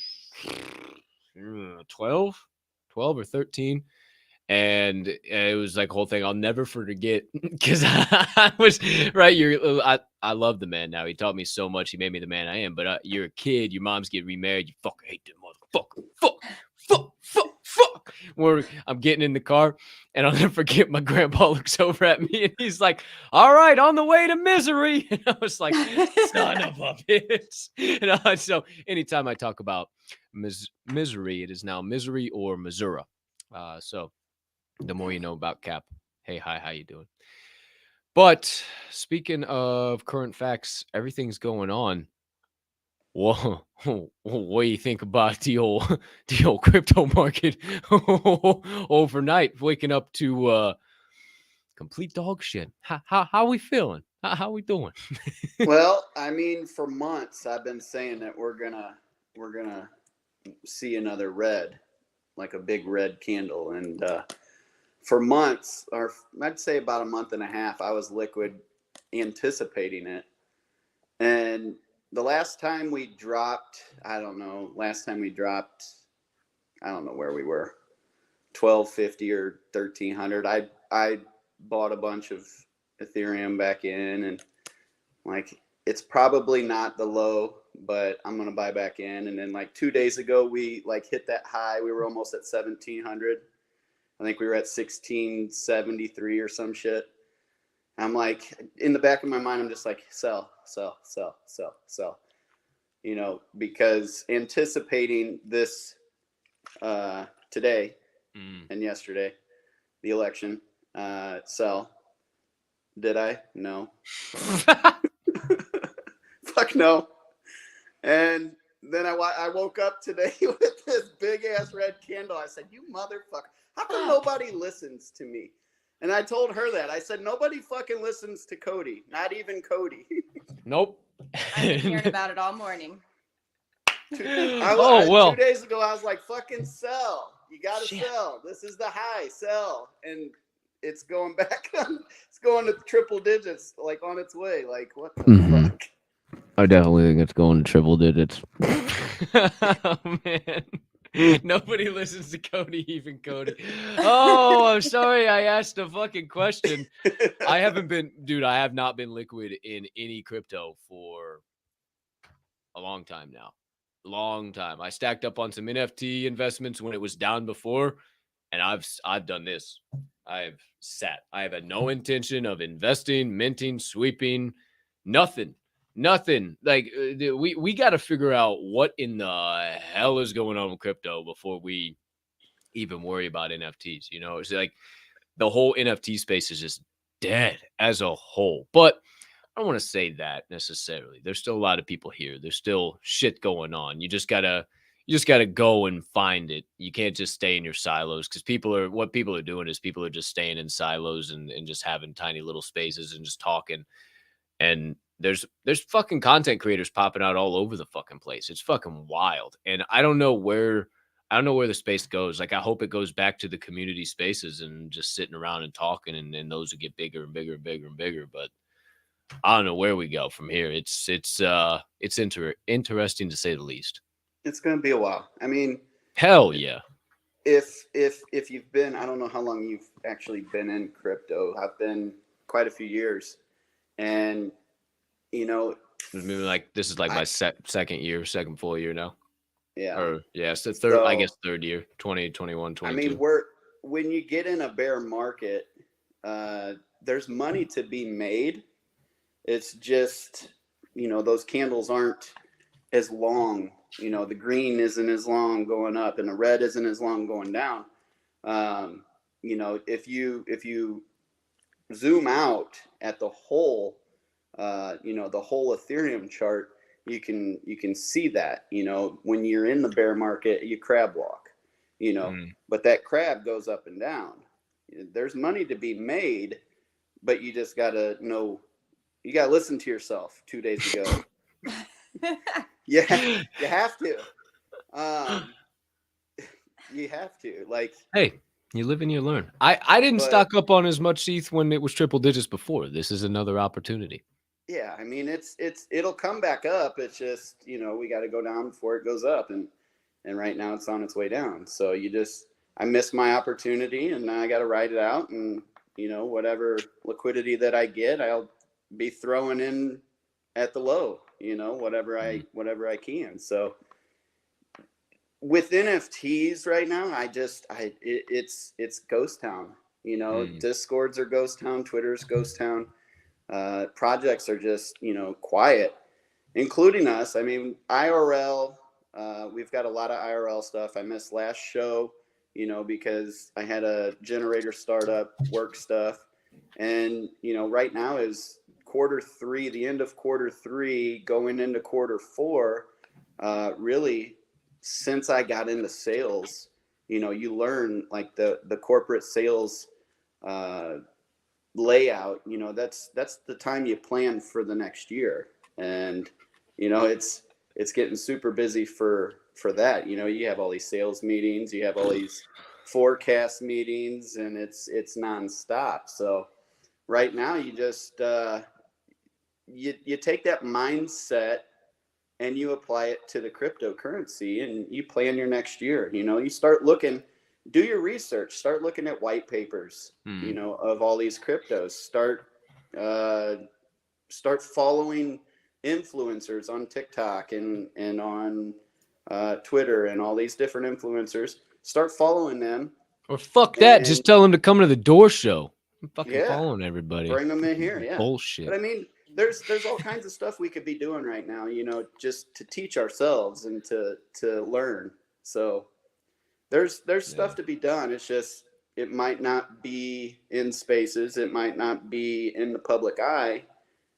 12 or 13. And it was like a whole thing I'll never forget because I was right. I love the man now. He taught me so much. He made me the man I am. But you're a kid. Your mom's getting remarried. You fucking hate that motherfucker. Fuck. Where I'm getting in the car, and I'll never forget. My grandpa looks over at me, and he's like, "All right, on the way to misery." And I was like, "Son of a bitch." And so anytime I talk about misery, it is now misery or Missouri. So. The more you know about Cap. Hey, hi, how you doing? But speaking of current facts, everything's going on. Whoa, what do you think about the old crypto market overnight? Waking up to complete dog shit. How we feeling? How we doing? Well, I mean, for months I've been saying that we're gonna see another red, like a big red candle, and for months, or I'd say about a month and a half, I was liquid anticipating it. And the last time we dropped, I don't know where we were, 1250 or 1300. I bought a bunch of Ethereum back in, and like, it's probably not the low, but I'm going to buy back in. And then like 2 days ago, we like hit that high. We were almost at 1700. I think we were at 1673 or some shit. I'm like, in the back of my mind, I'm just like, sell. You know, because anticipating this today and yesterday, the election, sell. Did I? No. Fuck no. And then I woke up today with this big ass red candle. I said, you motherfucker. How come nobody listens to me? And I told her that. I said, nobody fucking listens to Cody. Not even Cody. Nope. I've been hearing about it all morning. 2 days ago, I was like, fucking sell. You got to sell. This is the high. Sell. And it's going back. It's going to triple digits, like on its way. Like, what the fuck? I definitely think it's going to triple digits. Oh, man. Nobody listens to Cody, even Cody. Oh, I'm sorry I asked a fucking question. I have not been liquid in any crypto for a long time now. Long time. I stacked up on some NFT investments when it was down before, and I've done this. I've sat. I have had no intention of investing, minting, sweeping, nothing. Like we got to figure out what in the hell is going on with crypto before we even worry about NFTs. You know, it's like the whole NFT space is just dead as a whole. But I don't want to say that necessarily. There's still a lot of people here. There's still shit going on. You just gotta You just got to go and find it. You can't just stay in your silos, because what people are doing is people are just staying in silos and just having tiny little spaces and just talking. And there's fucking content creators popping out all over the fucking place. It's fucking wild. And I don't know where the space goes. Like, I hope it goes back to the community spaces and just sitting around and talking, and those will get bigger and bigger and bigger and bigger. But I don't know where we go from here. It's interesting to say the least. It's going to be a while. I mean, hell yeah. If you've been, I don't know how long you've actually been in crypto. I've been quite a few years, and maybe like this is like my second full year now. Yeah. Or it's the third. I guess third year, 2021, 22. I mean, when you get in a bear market, there's money to be made. It's just those candles aren't as long. The green isn't as long going up, and the red isn't as long going down. If you zoom out at the whole, the whole Ethereum chart, you can see that. When you're in the bear market, you crab walk. But that crab goes up and down. There's money to be made, but you just gotta know. You gotta listen to yourself 2 days ago. Yeah, you have to. You have to. Like, hey, you live and you learn. I didn't stock up on as much ETH when it was triple digits before. This is another opportunity. Yeah, I mean, it'll come back up. It's just we got to go down before it goes up, and right now it's on its way down. So I missed my opportunity, and now I got to ride it out, and whatever liquidity that I get, I'll be throwing in at the low. Whatever I can. So with NFTs right now, it's ghost town. Discords are ghost town, Twitter's ghost town. Projects are just quiet, including us. I mean, IRL. We've got a lot of IRL stuff. I missed last show, because I had a generator startup, work stuff, and right now is Q3, the end of Q3, going into Q4. Really, since I got into sales, you learn like the corporate sales layout. That's the time you plan for the next year, and it's getting super busy for that. You have all these sales meetings, you have all these forecast meetings, and it's nonstop. So right now, you just you take that mindset and you apply it to the cryptocurrency, and you plan your next year. You start looking, do your research, start looking at white papers, of all these cryptos. Start following influencers on TikTok and on Twitter, and all these different influencers. Start following them. Or fuck that, just tell them to come to the door show. I'm fucking following everybody. Bring them in here. Yeah. Bullshit. But I mean, there's all kinds of stuff we could be doing right now, just to teach ourselves and to learn. So there's stuff to be done. It's just, it might not be in spaces. It might not be in the public eye.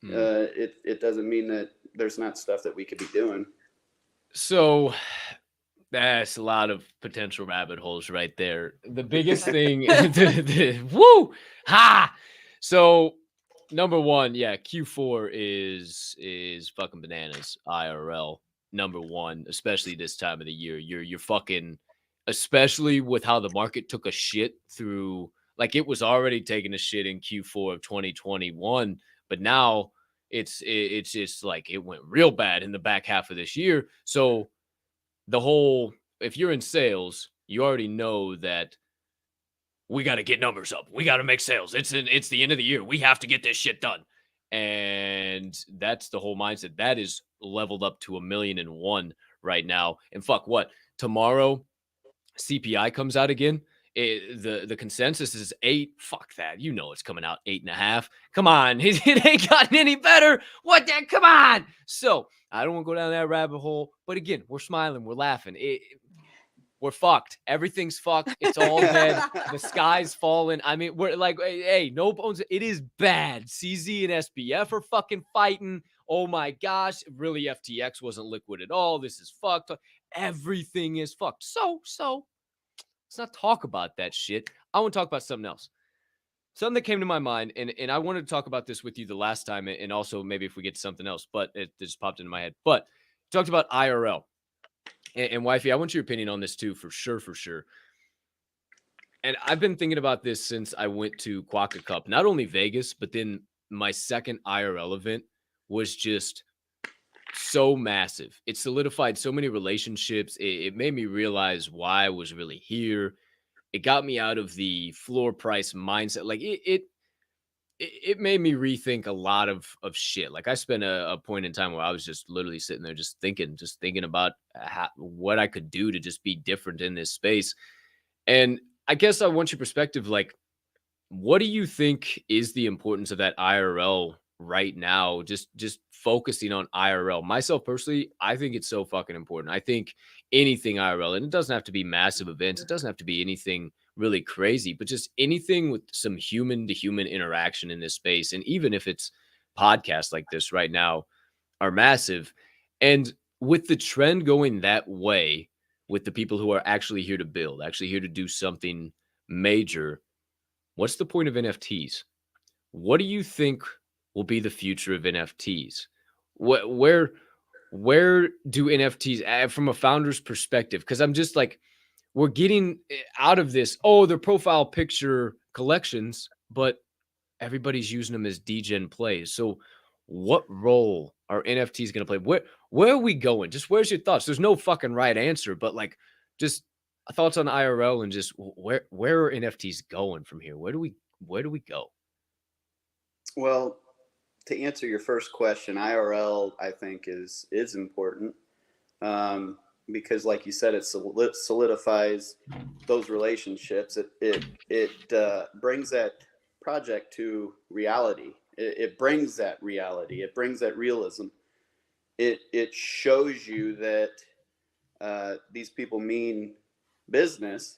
It doesn't mean that there's not stuff that we could be doing. So that's a lot of potential rabbit holes right there. The biggest thing, woo, ha. So number one, Q4 is fucking bananas. IRL number one, especially this time of the year. You're fucking, especially with how the market took a shit through. Like, it was already taking a shit in Q4 of 2021, but now it's just like it went real bad in the back half of this year. So if you're in sales, you already know that we got to get numbers up. We got to make sales. It's the end of the year. We have to get this shit done. And that's the whole mindset. That is leveled up to 1,000,001 right now. And fuck what? Tomorrow, CPI comes out again. The consensus is 8. Fuck that. It's coming out 8.5. Come on. It ain't gotten any better. What the? Come on. So I don't want to go down that rabbit hole. But again, we're smiling. We're laughing. We're fucked. Everything's fucked. It's all dead. The sky's falling. I mean, we're like, hey, no bones. It is bad. CZ and SBF are fucking fighting. Oh my gosh. Really, FTX wasn't liquid at all. This is fucked. everything is fucked. So let's not talk about that shit. I want to talk about something else. Something that came to my mind, and I wanted to talk about this with you the last time, and also maybe if we get to something else, but it just popped into my head. But talked about IRL. And wifey, I want your opinion on this too, for sure. And I've been thinking about this since I went to Quokka Cup, not only Vegas, but then my second IRL event was just so massive. It solidified so many relationships. It made me realize why I was really here. It got me out of the floor price mindset. Like it made me rethink a lot of shit. Like I spent a point in time where I was just literally sitting there just thinking about what I could do to just be different in this space. And I guess I want your perspective. Like, what do you think is the importance of that IRL right now? Just focusing on IRL. Myself personally, I think it's so fucking important. I think anything IRL, and it doesn't have to be massive events. It doesn't have to be anything really crazy, but just anything with some human to human interaction in this space. And even if it's podcasts like this right now are massive. And with the trend going that way, with the people who are actually here to build, actually here to do something major, what's the point of NFTs? What do you think will be the future of NFTs? Where do NFTs from a founder's perspective? Because I'm just like, we're getting out of this. Oh, they're profile picture collections, but everybody's using them as degen plays. So, what role are NFTs going to play? Where are we going? Just where's your thoughts? There's no fucking right answer, but like, just thoughts on IRL and just where are NFTs going from here? Where do we go? Well, to answer your first question, IRL I think is important because, like you said, it solidifies those relationships. It brings that project to reality. It brings that reality. It brings that realism. It shows you that these people mean business.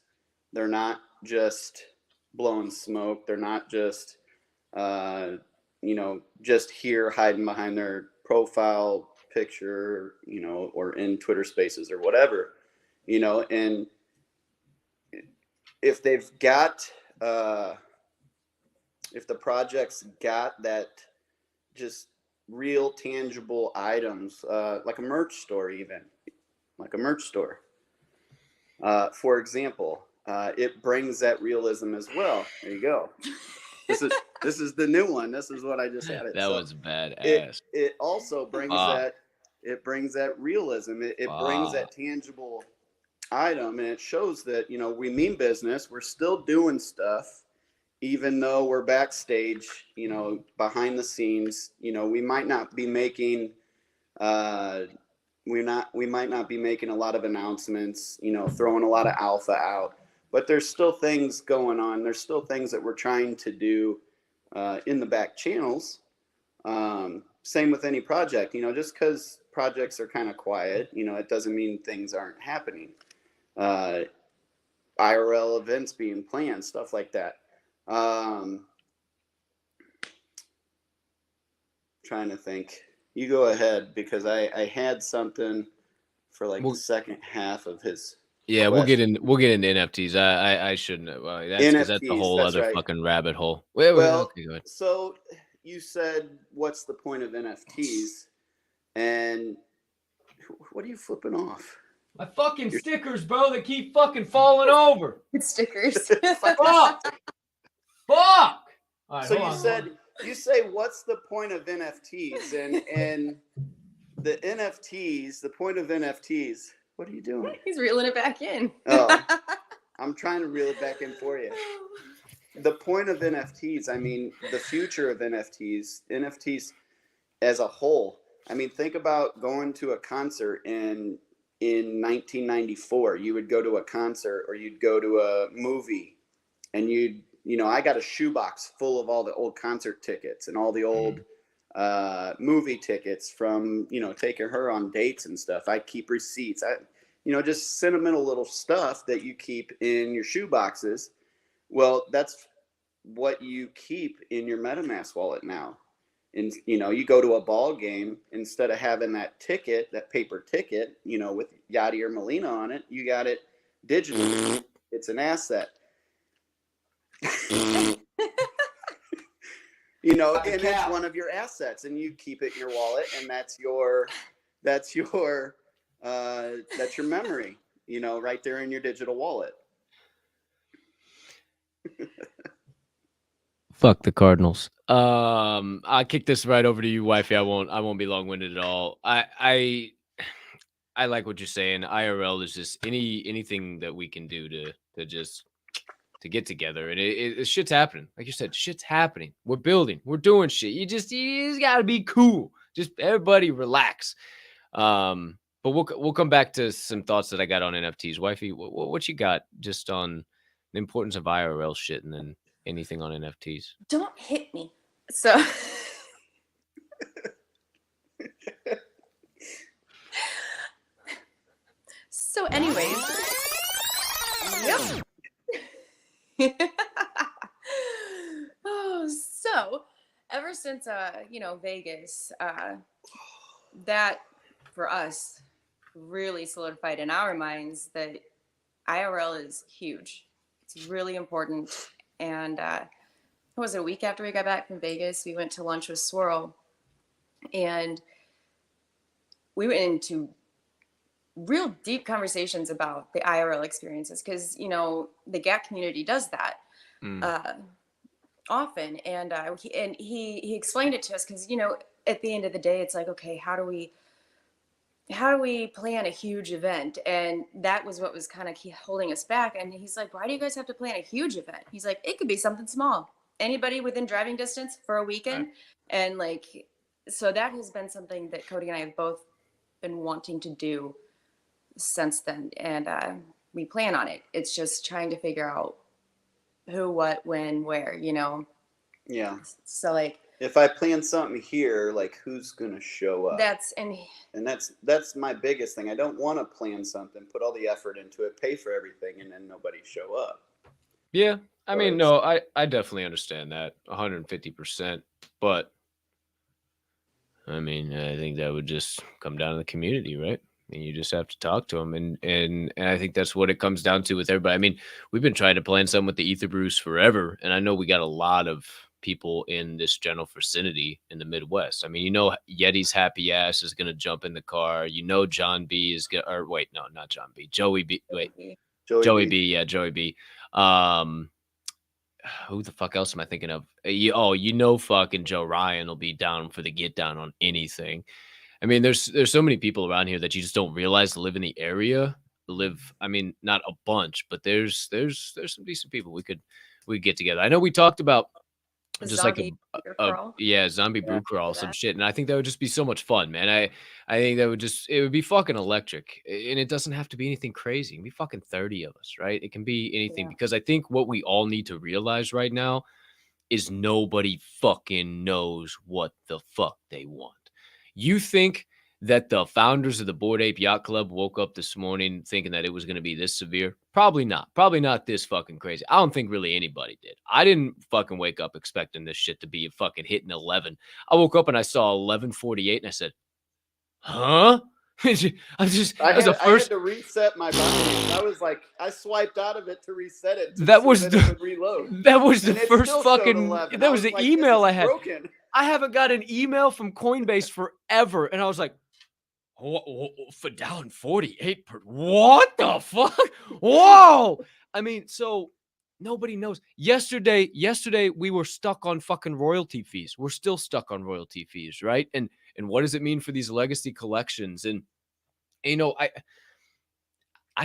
They're not just blowing smoke. They're not just just here hiding behind their profile picture, or in Twitter Spaces or whatever, and if they've got if the project's got that just real tangible items, like a merch store, even like a merch store, for example, it brings that realism as well. There you go. This is the new one. This is what I just added. That was badass. It also brings that realism. It brings that tangible item, and it shows that we mean business. We're still doing stuff, even though we're backstage. Behind the scenes. We might not be making. We might not be making a lot of announcements. Throwing a lot of alpha out. But there's still things going on. There's still things that we're trying to do in the back channels. Same with any project. Just because projects are kind of quiet, it doesn't mean things aren't happening. IRL events being planned, stuff like that. Trying to think. You go ahead, because I had something for the second half of his. Yeah, we'll get into NFTs. I shouldn't have. That's a whole other fucking rabbit hole. Wait, okay, go ahead. So you said, what's the point of NFTs? And what are you flipping off? My fucking stickers, bro, that keep fucking falling over. It's stickers. Fuck. All right, so you say, what's the point of NFTs? And the NFTs, the point of NFTs. What are you doing? He's reeling it back in. Oh, I'm trying to reel it back in for you. The point of NFTs, I mean, the future of NFTs as a whole. I mean, think about going to a concert in 1994. You would go to a concert, or you'd go to a movie, and I got a shoebox full of all the old concert tickets and all the old movie tickets from, taking her on dates and stuff. I keep receipts. Just sentimental little stuff that you keep in your shoe boxes. Well, that's what you keep in your MetaMask wallet now. And, you go to a ball game, instead of having that ticket, that paper ticket, with Yachty or Molina on it, you got it digital. It's an asset. And it's one of your assets, and you keep it in your wallet, and that's your memory, right there in your digital wallet. Fuck the Cardinals. I'll kick this right over to you, wifey. I won't be long-winded at all. I like what you're saying. IRL is just anything that we can do to get together, and it shit's happening. Like you said, shit's happening. We're building. We're doing shit. You just gotta be cool. Just everybody relax. But we'll come back to some thoughts that I got on NFTs. Wifey, what you got just on the importance of IRL shit, and then anything on NFTs? Don't hit me. So anyways. Yep. So ever since Vegas, that for us really solidified in our minds that IRL is huge. It's really important. And what was it, a week after we got back from Vegas, we went to lunch with Swirl, and we went into real deep conversations about the IRL experiences, because the GAC community does that often, and he explained it to us, because at the end of the day, it's like, okay, how do we plan a huge event? And that was what was kind of holding us back. And he's like, why do you guys have to plan a huge event? He's like, it could be something small, anybody within driving distance for a weekend. Right. And so that has been something that Cody and I have both been wanting to do since then. And we plan on it. It's just trying to figure out who, what, when, where, Yeah. So if I plan something here, who's gonna show up? That's my biggest thing. I don't want to plan something, put all the effort into it, pay for everything, and then nobody show up. Yeah, I mean, no, I definitely understand that 150%. But I mean, I think that would just come down to the community, right? And you just have to talk to them, and I think that's what it comes down to with everybody. I mean, we've been trying to plan something with the Ether Brews forever, and I know we got a lot of people in this general vicinity in the Midwest. I mean, Yeti's happy ass is gonna jump in the car. John B is gonna, or wait, no, not John B. Joey B. Wait, Joey B. Yeah, Joey B. Who the fuck else am I thinking of? Fucking Joe Ryan will be down for the get down on anything. I mean, there's so many people around here that you just don't realize live in the area. I mean, not a bunch, but there's some decent people we could get together. I know we talked about just zombie brew crawl, some shit, and I think that would just be so much fun, man. I think that it would be fucking electric, and it doesn't have to be anything crazy. It can be fucking 30 of us, right? It can be anything, because I think what we all need to realize right now is nobody fucking knows what the fuck they want. You think that the founders of the Bored Ape Yacht Club woke up this morning thinking that it was going to be this severe? Probably not. Probably not this fucking crazy. I don't think really anybody did. I didn't fucking wake up expecting this shit to be fucking hitting 11. I woke up and I saw 11:48 and I said, huh? I had to reset my body. I was like, I swiped out of it to reset it. That was the reload. That was the first fucking. That was the like, email I had. Broken. I haven't got an email from Coinbase forever, and I was like, for down 48. What the fuck? Whoa! I mean, so nobody knows. Yesterday we were stuck on fucking royalty fees. We're still stuck on royalty fees, right? And what does it mean for these legacy collections? And I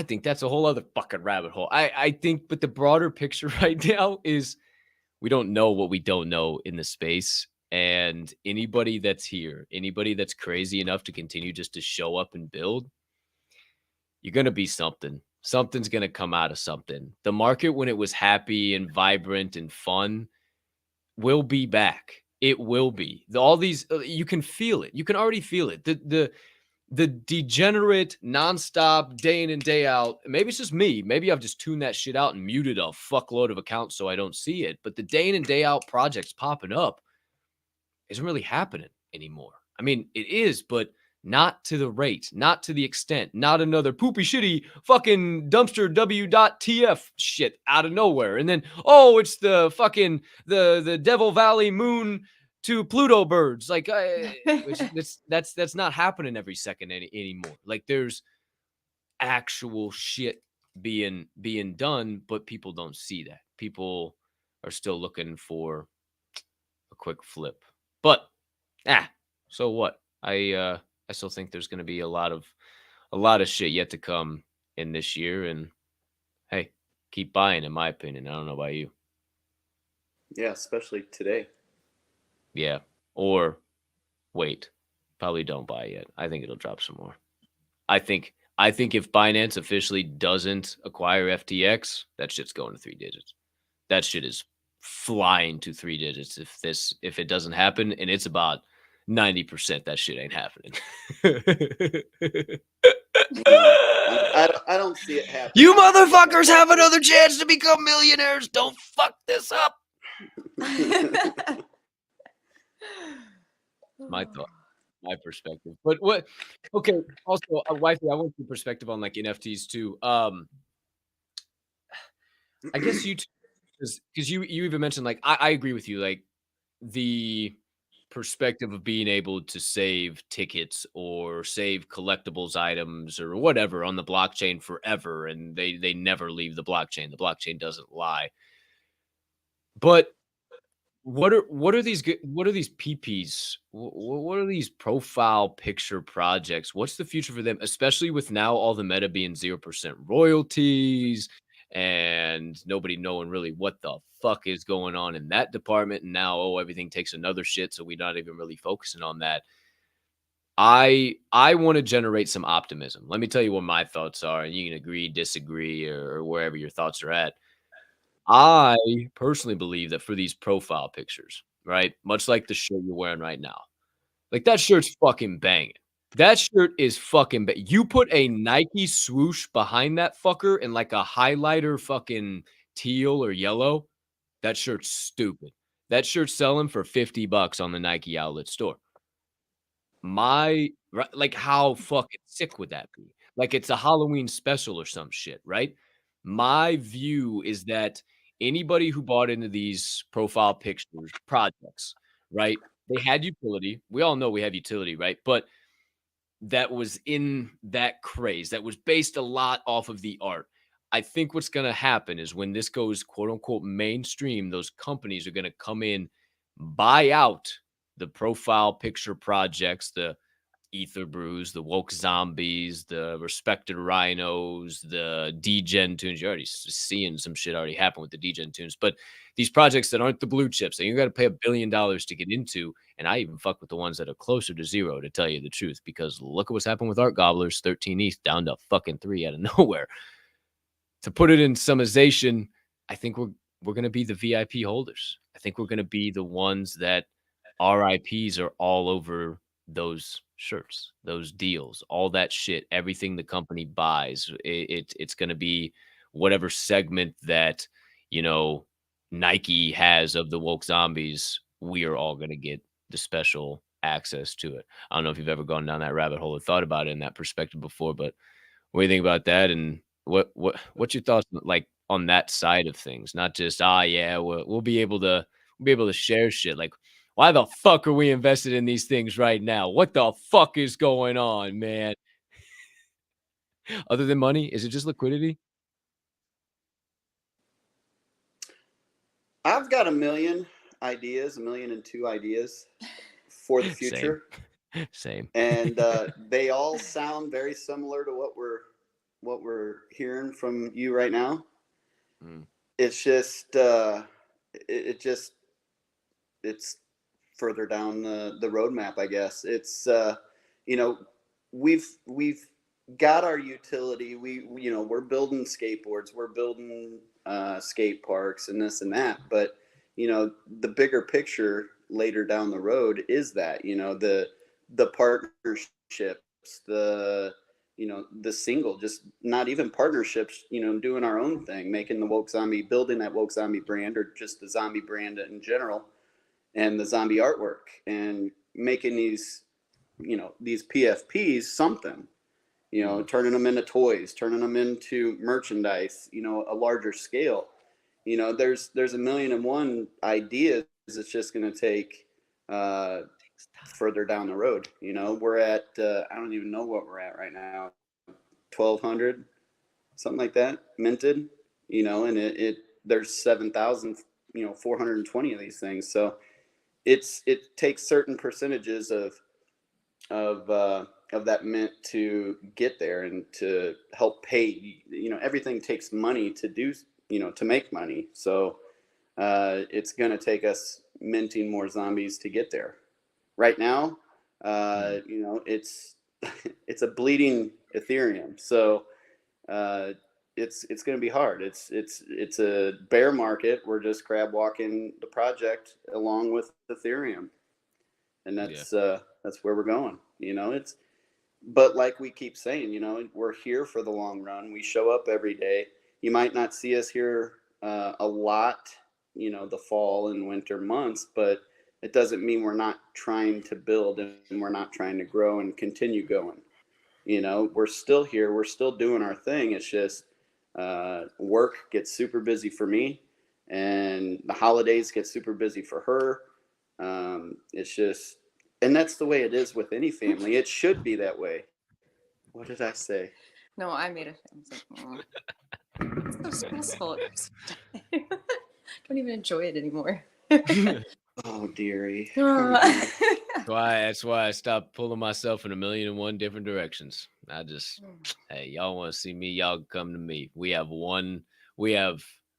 think that's a whole other fucking rabbit hole. I think, but the broader picture right now is we don't know what we don't know in the space. And anybody that's here, anybody that's crazy enough to continue just to show up and build, you're going to be something. Something's going to come out of something. The market, when it was happy and vibrant and fun, will be back. It will be. All these, you can feel it. You can already feel it. The degenerate, nonstop, day in and day out, maybe it's just me. Maybe I've just tuned that shit out and muted a fuckload of accounts so I don't see it. But the day in and day out projects popping up, isn't really happening anymore. I mean, it is, but not to the rate, not to the extent, not another poopy shitty fucking dumpster W.TF shit out of nowhere. And then, oh, it's the fucking the Devil Valley moon to Pluto birds. Like, that's not happening every second anymore. Like, there's actual shit being done, but people don't see that. People are still looking for a quick flip. But so what? I still think there's going to be a lot of shit yet to come in this year, and hey, keep buying, in my opinion. I don't know about you. Yeah, especially today. Yeah, or wait, probably don't buy yet. I think it'll drop some more. I think if Binance officially doesn't acquire FTX, that shit's going to 3 digits. That shit is flying to 3 digits if it doesn't happen, and it's about 90% that shit ain't happening. I don't see it happening. You motherfuckers have another chance to become millionaires. Don't fuck this up. My thought, my perspective. But what? Okay. Also, wifey, I want your perspective on like NFTs too. I guess you, because you even mentioned like I agree with you. Like the perspective of being able to save tickets or save collectibles items or whatever on the blockchain forever, and they never leave the blockchain. The blockchain doesn't lie. But what are these PPs? What are these profile picture projects? What's the future for them, especially with now all the meta being 0% royalties and nobody knowing really what the fuck is going on in that department? And now, everything takes another shit, so we're not even really focusing on that. I want to generate some optimism. Let me tell you what my thoughts are, and you can agree, disagree, or wherever your thoughts are at. I personally believe that for these profile pictures, right? Much like the shirt you're wearing right now. Like, that shirt's fucking banging. That shirt is fucking you put a Nike swoosh behind that fucker and like a highlighter fucking teal or yellow, that shirt's stupid. That shirt's selling for $50 on the Nike outlet store. Like, how fucking sick would that be? Like, it's a Halloween special or some shit, right? My view is that anybody who bought into these profile pictures projects, right? They had utility. We all know we have utility, right? But that was in that craze, that was based a lot off of the art. I think what's going to happen is when this goes quote unquote mainstream, those companies are going to come in, buy out the profile picture projects, the Ether Brews, the Woke Zombies, the Respected Rhinos, the D-Gen Tunes. You're already seeing some shit already happen with the D-Gen Tunes. But these projects that aren't the blue chips, and you got to pay $1 billion to get into. And I even fuck with the ones that are closer to zero, to tell you the truth, because look at what's happened with Art Gobblers, 13 ETH down to fucking 3 out of nowhere. To put it in summation, I think we're going to be the VIP holders. I think we're going to be the ones that RIPs are all over those shirts, those deals, all that shit, everything the company buys. It's going to be whatever segment that, Nike has of the Woke Zombies. We are all going to get the special access to it. I don't know if you've ever gone down that rabbit hole or thought about it in that perspective before, but what do you think about that? And what's your thoughts like on that side of things? Not just we'll be able to share shit. Like, why the fuck are we invested in these things right now? What the fuck is going on, man? Other than money, is it just liquidity? I've got 1 million ideas, 1,000,002 ideas for the future. Same. And they all sound very similar to what we're hearing from you right now. It's just it's further down the roadmap, I guess. It's we've got our utility. We're building skateboards, we're building skate parks and this and that, but the bigger picture later down the road is that the partnerships, the single, just not even partnerships, doing our own thing, making the Woke Zombie, building that Woke Zombie brand, or just the zombie brand in general. and the zombie artwork and making these, these PFPs something, turning them into toys, turning them into merchandise, a larger scale. There's a million and one ideas. It's just going to take further down the road. We're at, I don't even know what we're at right now, 1,200, something like that, minted, and there's 7,000, 420 of these things. So it takes certain percentages of that mint to get there and to help pay. Everything takes money to do, to make money. So it's going to take us minting more zombies to get there. Right now, it's it's a bleeding Ethereum. So it's going to be hard. It's a bear market. We're just crab walking the project along with Ethereum, and that's where we're going. But like we keep saying, we're here for the long run. We show up every day. You might not see us here a lot, the fall and winter months, but it doesn't mean we're not trying to build and we're not trying to grow and continue going. We're still here. We're still doing our thing. It's just work gets super busy for me, and the holidays get super busy for her. It's just, and that's the way it is with any family. It should be that way. What did I say? No, I made a it's so stressful. I don't even enjoy it anymore. Oh, dearie. That's why I stopped pulling myself in a million and one different directions. Hey, y'all want to see me? Y'all come to me. We have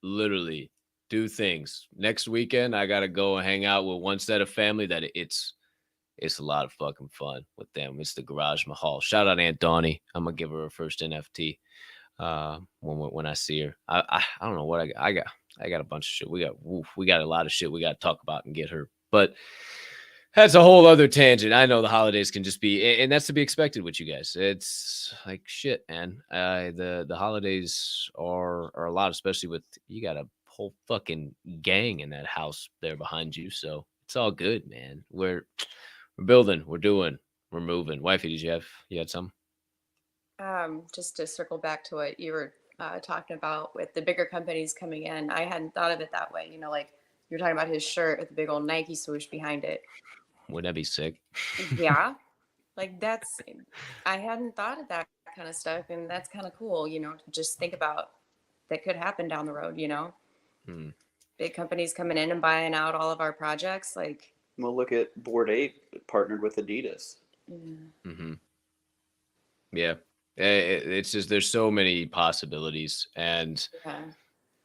literally 2 things. Next weekend, I got to go and hang out with one set of family that it's a lot of fucking fun with them. It's the Garage Mahal. Shout out Aunt Donnie. I'm going to give her first NFT when I see her. I don't know what I got. I got a bunch of shit. We got a lot of shit we got to talk about and get her. But that's a whole other tangent. I know the holidays can just be, and that's to be expected with you guys. It's like shit, man. The holidays are a lot, especially with, you got a whole fucking gang in that house there behind you. So it's all good, man. We're building, we're moving. Wifey, you had something? Just to circle back to what you were talking about with the bigger companies coming in, I hadn't thought of it that way. Like you're talking about his shirt with the big old Nike swoosh behind it. Wouldn't that be sick? Yeah. Like I hadn't thought of that kind of stuff. And that's kind of cool, to just think about that could happen down the road, Big companies coming in and buying out all of our projects. Like, well, look at Bored Ape partnered with Adidas. Yeah. Mm-hmm. Yeah. It's just, there's so many possibilities, and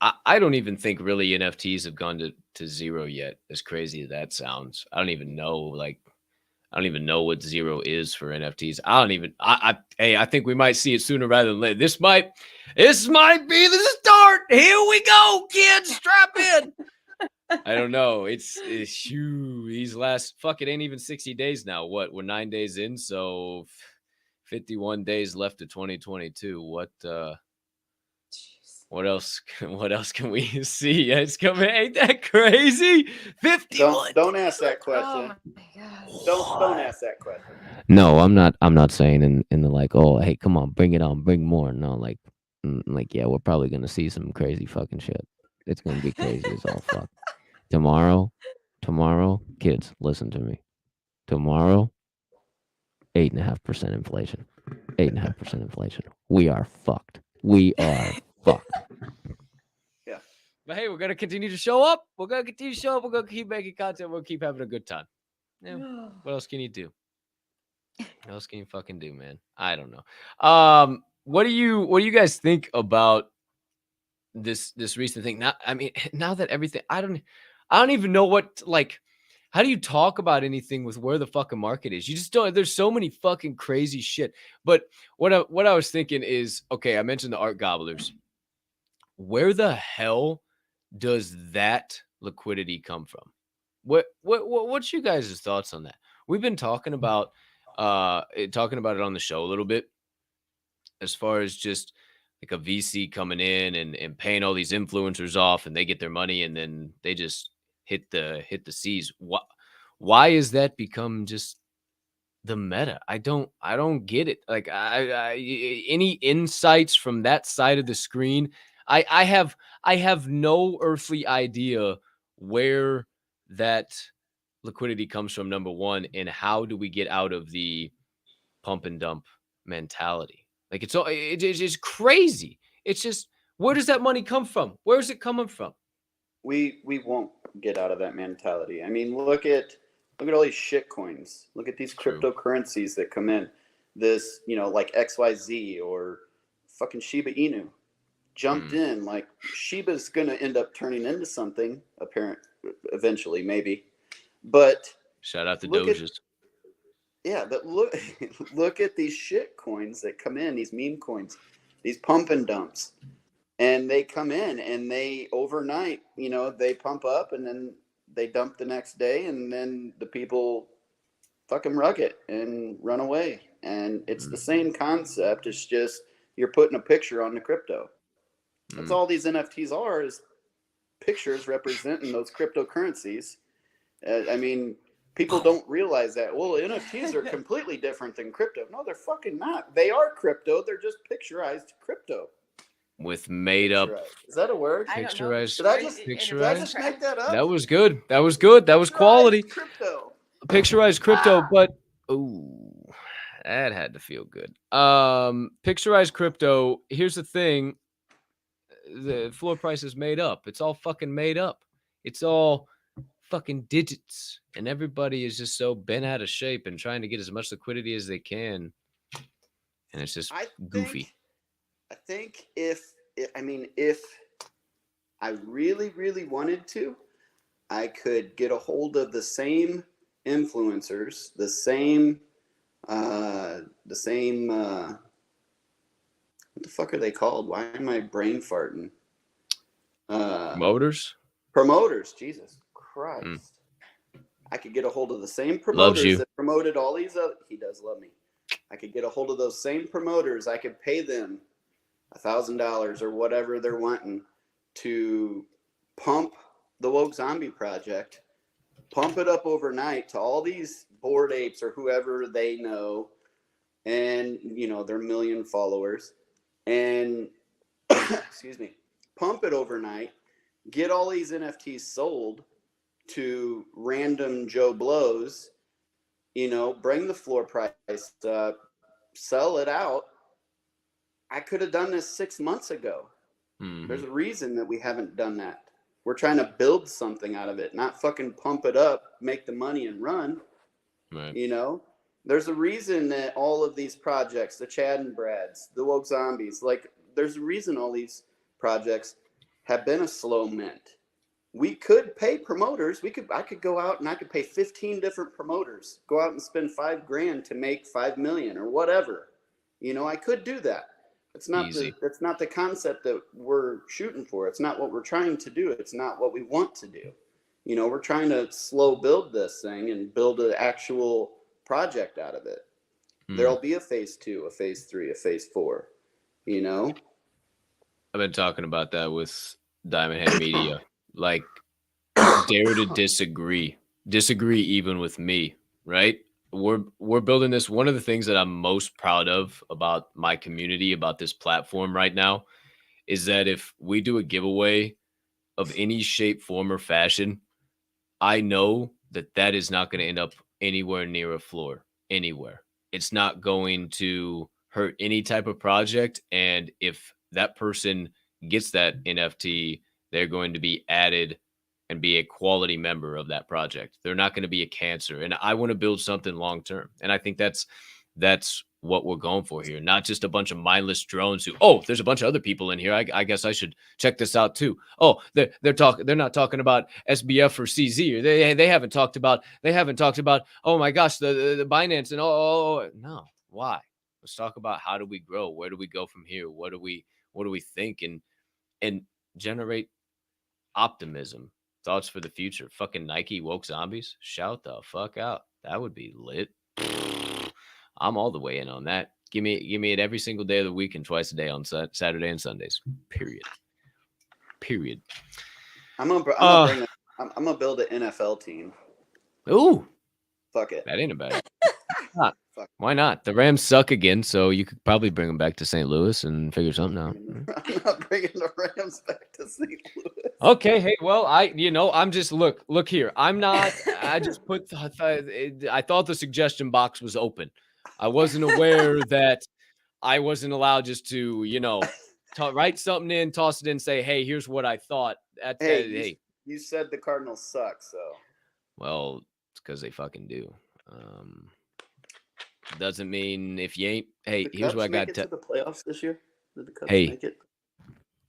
I don't even think really NFTs have gone to zero yet, as crazy as that sounds. I don't even know what zero is for NFTs. I think we might see it sooner rather than later. This might be the start. Here we go, kids, strap in. I don't know. It's these last, it ain't even 60 days now. What, we're 9 days in, so 51 days left to 2022. What else can we see? It's coming. Ain't that crazy? 51. Don't ask that question. Oh my God. Don't ask that question. No, I'm not saying in the like, oh, hey, come on, bring it on, bring more. No, like yeah, we're probably gonna see some crazy fucking shit. It's gonna be crazy as all fuck. Tomorrow, kids, listen to me. Tomorrow, 8.5% inflation. 8.5% inflation. We are fucked. Fuck. Yeah. But hey, we're gonna continue to show up. We're gonna keep making content. We'll keep having a good time. Yeah. What else can you do? What else can you fucking do, man? I don't know. What do you guys think about this recent thing? Now that everything, I don't even know what, like, how do you talk about anything with where the fucking market is? You just don't. There's so many fucking crazy shit. But what I was thinking is, okay, I mentioned the art gobblers. Where the hell does that liquidity come from? What's you guys' thoughts on that? We've been talking about it on the show a little bit, as far as just like a VC coming in and paying all these influencers off, and they get their money, and then they just hit the seas. Why is that become just the meta? I don't get it. Like any insights from that side of the screen? I have no earthly idea where that liquidity comes from, number one, and how do we get out of the pump and dump mentality? Like it's just crazy. It's just, where does that money come from? Where's it coming from? We won't get out of that mentality. I mean, look at all these shit coins. Look at these cryptocurrencies that come in. This, like XYZ or fucking Shiba Inu jumped in. Like, Shiba's gonna end up turning into something eventually, maybe. But shout out to Doges. But look at these shit coins that come in, these meme coins, these pump and dumps. And they come in and they overnight, they pump up and then they dump the next day, and then the people fucking rug it and run away. And it's the same concept. It's just you're putting a picture on the crypto. That's all these NFTs are, is pictures representing those cryptocurrencies. I mean, people don't realize that. Well, NFTs are completely different than crypto. No, they're fucking not. They are crypto. They're just picturized crypto. With made up. Is that a word? Picturized. Did I just make that up? That was good. That was good. That was quality. Crypto. Picturized crypto, but that had to feel good. Picturized crypto. Here's the thing. The floor price is made up. It's all fucking made up. It's all fucking digits. And everybody is just so bent out of shape and trying to get as much liquidity as they can. And it's just goofy. I think if I really, really wanted to, I could get a hold of the same influencers, the same what the fuck are they called? Why am I brain farting? Promoters, Jesus Christ. I could get a hold of the same promoters that promoted all these other. He does love me. I could get a hold of those same promoters. I could pay them $1,000 or whatever they're wanting to pump the Woke Zombie Project, pump it up overnight to all these Bored Apes or whoever they know, and their million followers, and excuse me, pump it overnight, get all these NFTs sold to random Joe Blows, bring the floor price up, sell it out. I could have done this 6 months ago. There's a reason that we haven't done that. We're trying to build something out of it, not fucking pump it up, make the money and run. Right. There's a reason that all of these projects, the Chad and Brads, the Woke Zombies, there's a reason all these projects have been a slow mint. We could pay promoters. I could go out and I could pay 15 different promoters, go out and spend $5,000 to make 5 million or whatever. I could do that. It's not that's not the concept that we're shooting for. It's not what we're trying to do. It's not what we want to do. We're trying to slow build this thing and build an actual project out of it. There'll be a phase 2, a phase 3, a phase 4. I've been talking about that with Diamond Head Media. Like, dare to disagree even with me, right? We're building this. One of the things that I'm most proud of about my community, about this platform right now, is that if we do a giveaway of any shape, form, or fashion, I know that is not going to end up anywhere near a floor, anywhere. It's not going to hurt any type of project. And if that person gets that NFT, they're going to be added and be a quality member of that project. They're not going to be a cancer. And I want to build something long-term. And I think that's what we're going for here. Not just a bunch of mindless drones who, there's a bunch of other people in here. I guess I should check this out too. They're not talking about SBF or CZ, or they haven't talked about, oh my gosh, the Binance and no. Why? Let's talk about how do we grow? Where do we go from here? What do we think and generate optimism, thoughts for the future. Fucking Nike Woke Zombies, shout the fuck out. That would be lit. I'm all the way in on that. Give me it every single day of the week and twice a day on Saturday and Sundays. Period. I'm gonna bring I'm gonna build an NFL team. Ooh, Fuck it. that ain't a bad. Not. Fuck. Why not? The Rams suck again, so you could probably bring them back to St. Louis and figure something out. I'm not bringing the Rams back to St. Louis. Okay, hey, well, I'm just look here. I'm not. I just put. I thought the suggestion box was open. I wasn't aware that I wasn't allowed just to, write something in, toss it in, say, hey, here's what I thought. Hey, you said the Cardinals suck, so. Well, it's because they fucking do. Doesn't mean if you ain't. Hey, The here's Cubs what I got make it to the playoffs this year. Did the Cubs Hey. make it?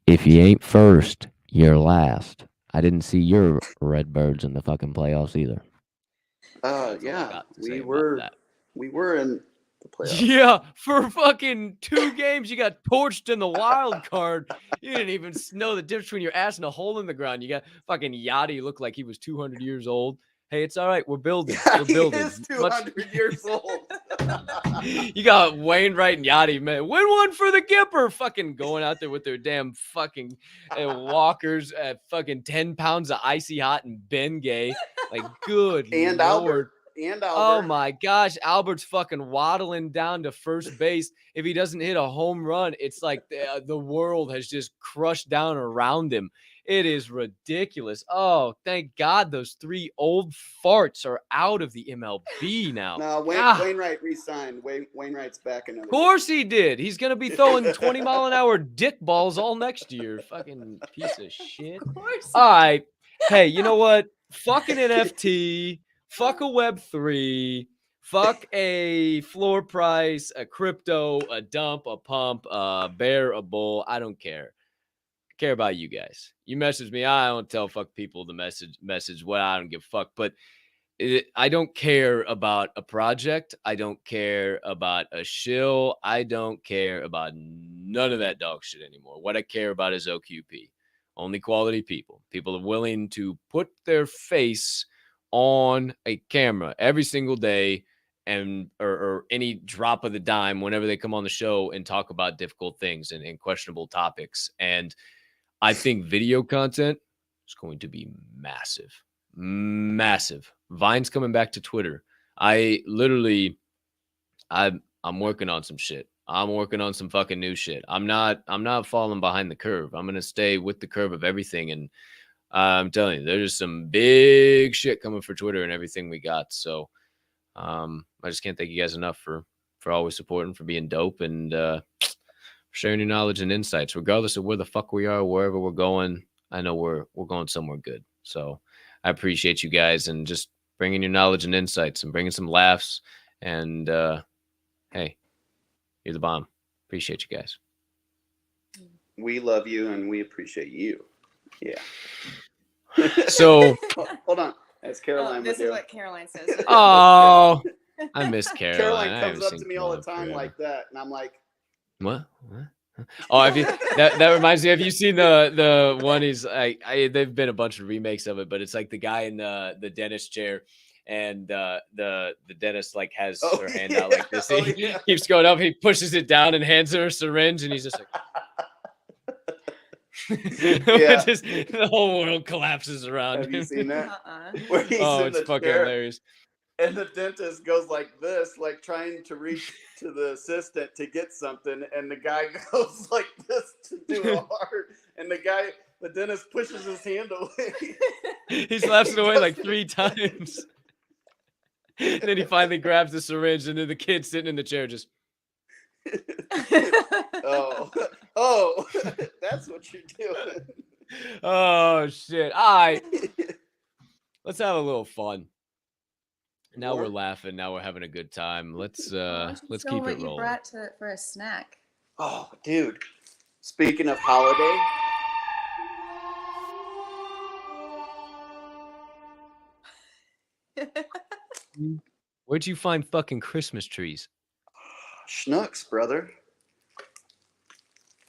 If you ain't first, you're last. I didn't see your Redbirds in the fucking playoffs either. That's all I Yeah, got to we say about were that. in the playoffs. Yeah, for fucking 2 games, you got torched in the wild card. You didn't even know the difference between your ass and a hole in the ground. You got fucking Yachty looked like he was 200 years old. Hey, it's all right. We're building. We're building. He is 200 years old. You got Wainwright and Yachty, man. Win one for the Gipper. Fucking going out there with their damn fucking walkers at fucking 10 pounds of icy hot and Bengay. Like, good And Lord. Albert. Oh my gosh, Albert's fucking waddling down to first base. If he doesn't hit a home run, it's like the world has just crushed down around him. It is ridiculous. Oh, thank God those 3 old farts are out of the MLB now. No, Wainwright re-signed. Wainwright's back in. Of course he did. He's going to be throwing 20-mile-an-hour dick balls all next year. Fucking piece of shit. Of course. All right. Hey, you know what? Fucking NFT. Fuck a Web3. Fuck a floor price, a crypto, a dump, a pump, a bear, a bull. I don't care. I care about you guys. You message me. I don't tell fuck people the message what I don't give a fuck. But I don't care about a project. I don't care about a shill. I don't care about none of that dog shit anymore. What I care about is OQP. Only quality people. People are willing to put their face on a camera every single day and or any drop of the dime whenever they come on the show and talk about difficult things and questionable topics. And I think video content is going to be massive. Vine's coming back to Twitter. I'm working on some shit. I'm working on some fucking new shit. I'm not falling behind the curve. I'm going to stay with the curve of everything. And I'm telling you, there's some big shit coming for Twitter and everything we got. So I just can't thank you guys enough for always supporting, for being dope, and sharing your knowledge and insights, regardless of where the fuck we are, wherever we're going. I know we're going somewhere good. So I appreciate you guys and just bringing your knowledge and insights and bringing some laughs. And hey, you're the bomb. Appreciate you guys. We love you and we appreciate you. Yeah. So hold on. That's Caroline. This is what Caroline says. Oh, I miss Caroline. Caroline comes up to me all the time like that, and I'm like, what? Oh, if you, that reminds me. Have you seen the one? He's like, they've been a bunch of remakes of it, but it's like the guy in the dentist chair, and the dentist like has her hand out like this. He keeps going up. He pushes it down and hands her a syringe, and he's just like. Just, the whole world collapses around Have him. you seen that? Uh-uh. Oh, it's fucking hilarious. And the dentist goes like this, like trying to reach to the assistant to get something, and the guy goes like this to do a heart, and the dentist pushes his hand away. He slaps it away like 3 times. And then he finally grabs the syringe, and then the kid sitting in the chair just. Oh, that's what you're doing. Oh shit! All right, let's have a little fun. Now we're laughing. Now we're having a good time. Let's keep it rolling. You brought for a snack. Oh, dude. Speaking of holiday. Where'd you find fucking Christmas trees? Schnooks, brother.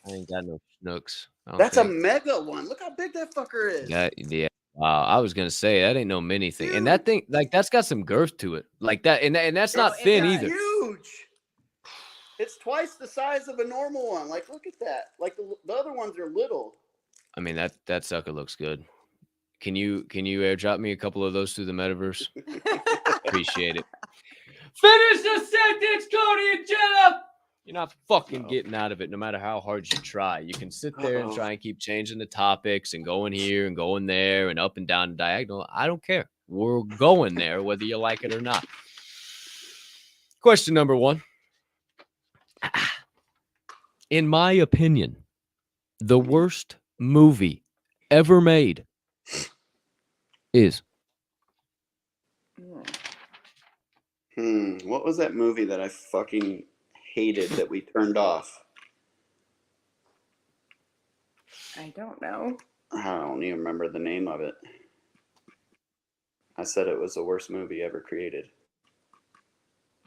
I ain't got no Schnooks. That's a mega one. Look how big that fucker is. Yeah. I was gonna say that ain't no mini thing, and that thing like that's got some girth to it, like that, and that's not thin either. Huge. It's twice the size of a normal one. Like, look at that. Like the other ones are little. I mean that sucker looks good. Can you airdrop me a couple of those through the metaverse? Appreciate it. Finish the sentence, Cody and Jenna. You're not fucking getting out of it no matter how hard you try. You can sit there and try and keep changing the topics and going here and going there and up and down the diagonal. I don't care. We're going there whether you like it or not. Question number 1. In my opinion, the worst movie ever made is. What was that movie that I fucking hated that we turned off? I don't know. I don't even remember the name of it. I said it was the worst movie ever created.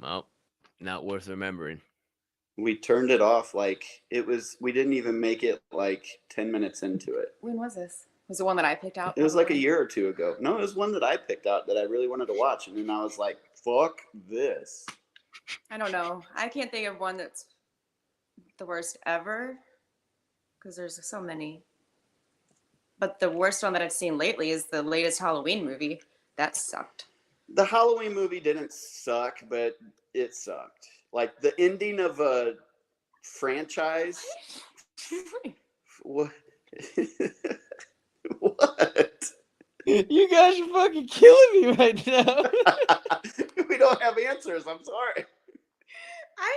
Well, not worth remembering. We turned it off like we didn't even make it like 10 minutes into it. When was this? Was it one that I picked out? It was like a year or two ago. No, it was one that I picked out that I really wanted to watch. And then I was like, fuck this. I don't know. I can't think of one that's the worst ever because there's so many. But the worst one that I've seen lately is the latest Halloween movie. That sucked. The Halloween movie didn't suck, but it sucked. Like the ending of a franchise. What? What? You guys are fucking killing me right now. We don't have answers. I'm sorry. I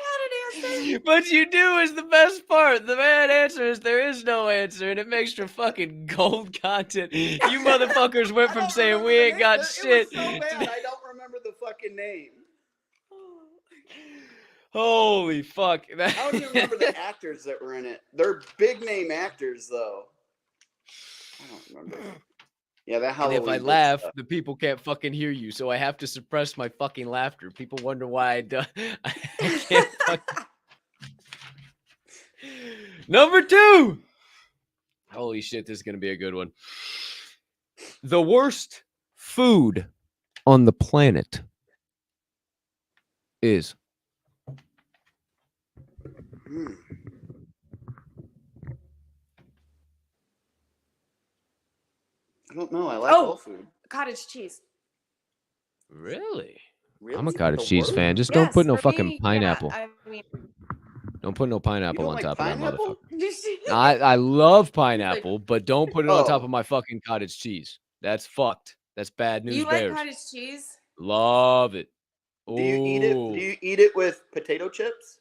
had an answer. But you do is the best part. The bad answer is there is no answer, and it makes for fucking gold content. You motherfuckers went from saying we ain't got shit. It was so bad. I don't remember the fucking name. Holy fuck. I don't even remember the actors that were in it. They're big name actors, though. I don't remember. Yeah, that Halloween. And if I laugh, the people can't fucking hear you, so I have to suppress my fucking laughter. People wonder why I can't fucking... Number 2. Holy shit, this is going to be a good one. The worst food on the planet is... I don't know. I like all food. Cottage cheese. Really? Really? I'm a cottage cheese fan. Just don't put no fucking pineapple. Yeah, I mean, Don't put no pineapple on like top pineapple? of that motherfucker. I love pineapple, but don't put it on top Oh. of my fucking cottage cheese. That's fucked. That's bad news you bears. like cottage cheese? Love it. Do you eat it? Ooh. Do you eat it with potato chips?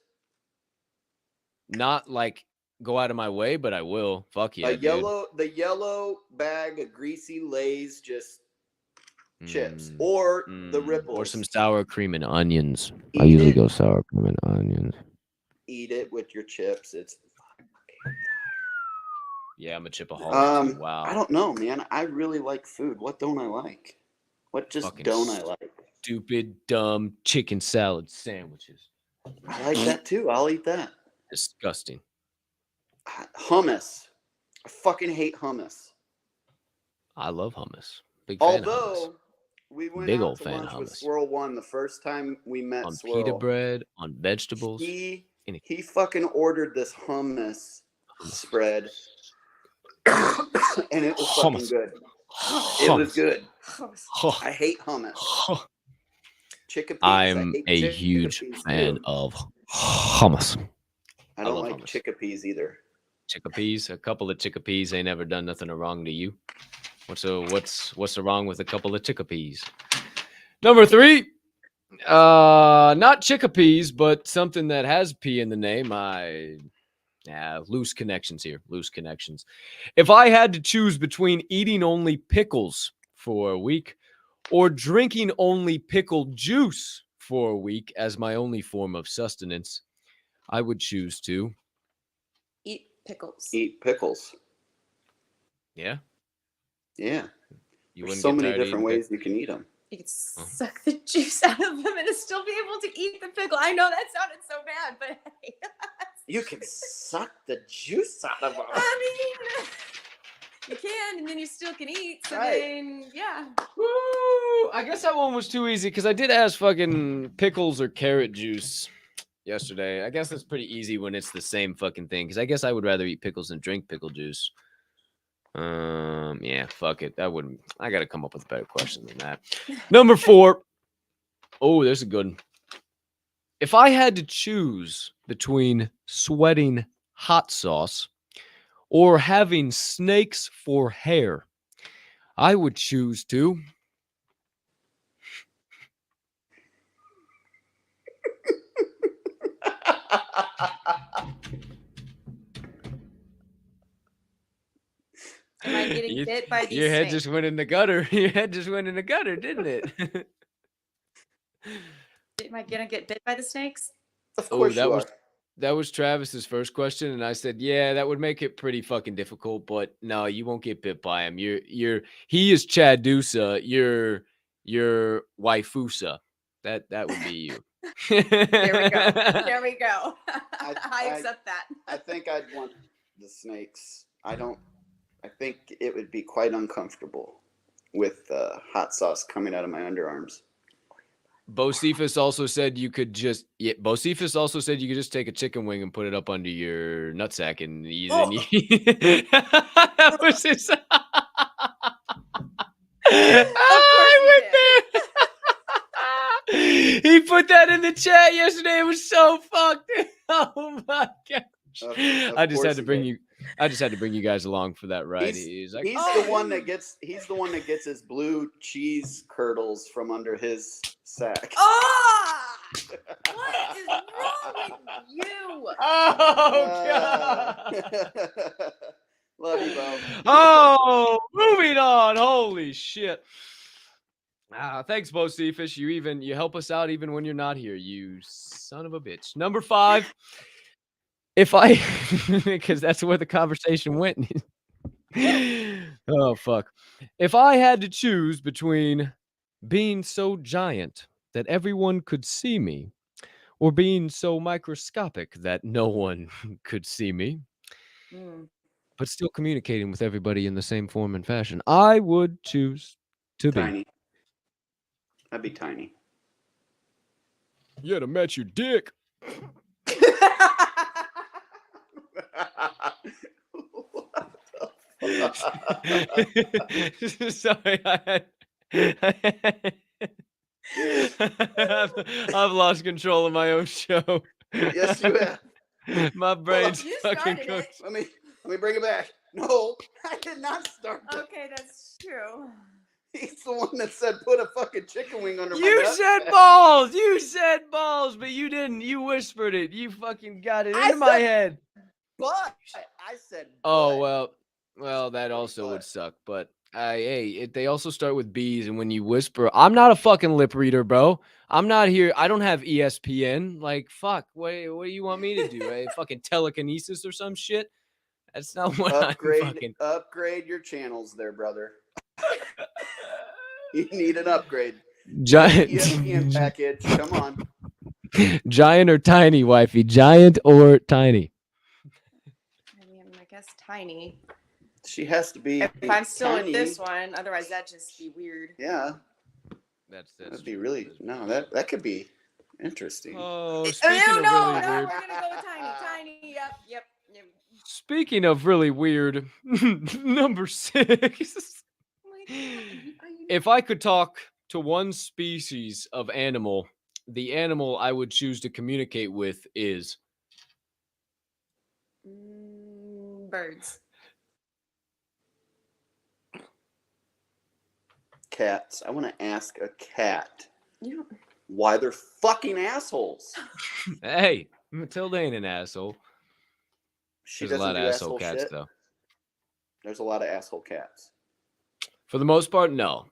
Not like go out of my way, but I will. Fuck yeah, The yellow bag of greasy Lay's just chips, or the Ripples, or some sour cream and onions. I usually go sour cream and onions. Eat it with your chips. It's Yeah, I'm a chipaholic. Wow. I don't know, man. I really like food. What don't I like? What just Fucking don't I like? Stupid, dumb chicken salad sandwiches. I like that too. I'll eat that. Disgusting. Hummus. I fucking hate hummus. I love hummus. Big fan of hummus. Although we went Big out old to fan lunch of with hummus. Swirl One the first time we met On Swirl. pita bread, on vegetables. He fucking ordered this hummus spread, and it was fucking good. It was good. I hate hummus. Chickpeas. I'm a huge fan of hummus. I don't love like hummus. chickpeas either. Chickpeas, a couple of chickpeas ain't ever done nothing wrong to you. What's the wrong with a couple of chickpeas? Number 3, not chickpeas, but something that has P in the name. Loose connections here. Loose connections. If I had to choose between eating only pickles for a week or drinking only pickle juice for a week as my only form of sustenance, I would choose to Eat pickles. Eat pickles. Yeah. Yeah. You There's wouldn't so get many tired of different eating ways you can eat them. You could suck the juice out of them and still be able to eat the pickle. I know that sounded so bad, but hey. You can suck the juice out of them. I mean, you can, and then you still can eat. So Right. then, yeah. Woo! I guess that one was too easy because I did ask fucking pickles or carrot juice yesterday. I guess that's pretty easy when it's the same fucking thing because I guess I would rather eat pickles than drink pickle juice. Yeah, fuck it. That wouldn't. I got to come up with a better question than that. Number 4. Oh, there's a good one. If I had to choose between sweating hot sauce or having snakes for hair, I would choose to. Am I getting bit by these Your head snakes? just went in the gutter. Your head just went in the gutter, didn't it? Am I gonna get bit by the snakes? Of course you are. That was Travis's first question, and I said, yeah, that would make it pretty fucking difficult, but no, you won't get bit by him. He is Chadusa, you're Waifusa. That would be you. There we go. There we go. I accept that. I think I'd want the snakes. I think it would be quite uncomfortable with hot sauce coming out of my underarms. Bocephus also said you could just take a chicken wing and put it up under your nutsack and then that was his. He put that in the chat yesterday. It was so fucked. Oh my gosh. I just had to bring you guys along for that ride. He's like, the one that gets his blue cheese curdles from under his sack. Oh! What is wrong with you? Oh god. Love you, Bo. Oh, moving on. Holy shit. Thanks, Bocephus. You help us out even when you're not here, you son of a bitch. Number 5. Because that's where the conversation went. Oh, fuck. If I had to choose between being so giant that everyone could see me or being so microscopic that no one could see me, but still communicating with everybody in the same form and fashion, I would choose to be tiny. I'd be tiny. You had to match your dick. Sorry, I've lost control of my own show. Yes, you have. My brain's fucking cooked. Let me bring it back. No, I did not start it. Okay, that's true. He's the one that said put a fucking chicken wing under my You nut. said balls. You said balls, but you didn't. You whispered it. You fucking got it into my head. But I said. Oh well, that also would suck. But they also start with B's, and when you whisper, I'm not a fucking lip reader, bro. I'm not here. I don't have ESPN. Like, fuck. What do you want me to do? Fucking telekinesis or some shit? That's not what I'm fucking. Upgrade your channels, there, brother. You need an upgrade. Giant ESPN package. Come on. Giant or tiny, wifey? Giant or tiny? I guess tiny. She has to be. If I'm still tiny. with this one, otherwise that'd just be weird. Yeah. That'd be really that could be interesting. Oh, No, speaking of really we're weird. gonna go with tiny. Tiny. Yep. Speaking of really weird, number 6. If I could talk to one species of animal, the animal I would choose to communicate with is birds. Cats. I want to ask a cat why they're fucking assholes. Hey, Matilda ain't an asshole. There's a lot of asshole cats, shit. though. There's a lot of asshole cats. For the most part, no.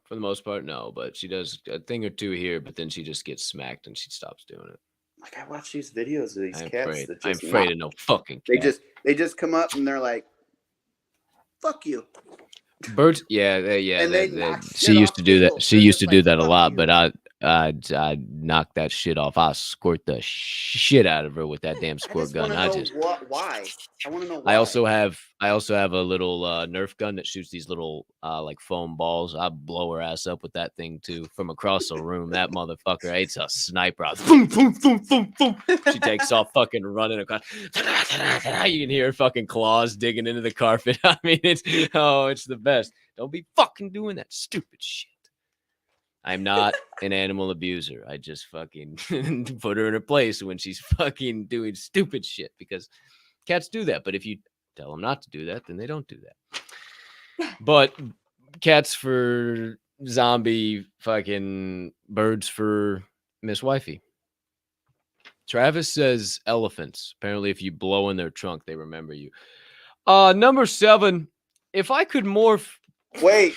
But she does a thing or two here, but then she just gets smacked and she stops doing it. Like, I watch these videos of these cats. I'm afraid of no fucking cat. They just come up and they're like, "Fuck you." Birds, yeah. And they knock She shit used off to do that. people. She They're used to just do like, that a "Fuck lot, you." but I'd knock that shit off. I'll squirt the shit out of her with that damn I squirt just want gun. to know why. I want to know why. I also have a little Nerf gun that shoots these little like foam balls. I blow her ass up with that thing too from across the room. That motherfucker hates a sniper. Boom, boom, boom, boom, boom. She takes off fucking running across. You can hear her fucking claws digging into the carpet. I mean, it's the best. Don't be fucking doing that stupid shit. I'm not an animal abuser. I just fucking put her in her place when she's fucking doing stupid shit because cats do that. But if you tell them not to do that, then they don't do that. But cats for zombie, fucking birds for Miss Wifey. Travis says elephants. Apparently, if you blow in their trunk, they remember you. Number 7. If I could morph. Wait.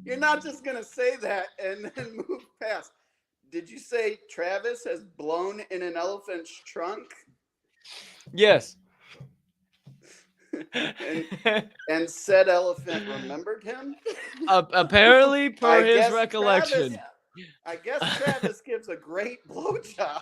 You're not just gonna say that and then move past. Did you say Travis has blown in an elephant's trunk? Yes. and said elephant remembered him? Apparently, per his recollection. I guess Travis gives a great blowjob.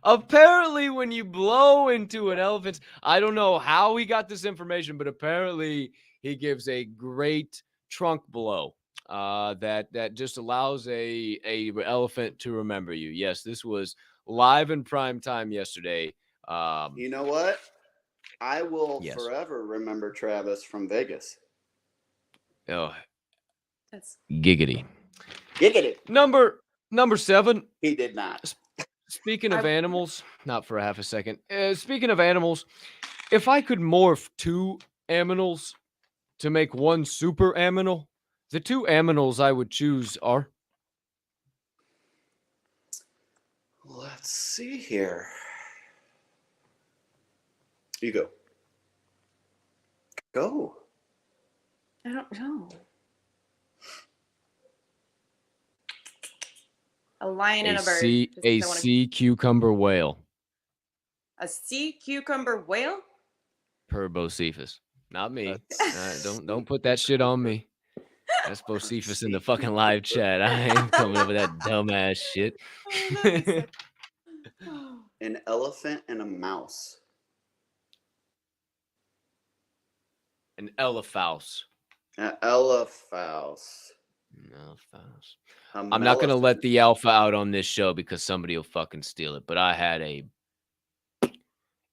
Apparently, when you blow into an elephant, I don't know how he got this information, but apparently he gives a great trunk blow. That just allows a elephant to remember you. Yes, this was live in prime time yesterday. You know what? I will forever remember Travis from Vegas. Oh, That's giggity. Number 7. He did not. Speaking of animals, not for a half a second. Speaking of animals, if I could morph 2 aminals to make 1 super aminal, the 2 aminals I would choose are. Let's see here. You go. Go. I don't know. A lion and a bird. Sea cucumber whale. A sea cucumber whale? Per Bocephus. Not me. Don't put that shit on me. That's Bocephus in the fucking live chat. I ain't coming up with that dumbass shit. An elephant and a mouse. An elephous. An elephous. I'm not going to let the alpha out on this show because somebody will fucking steal it. But I had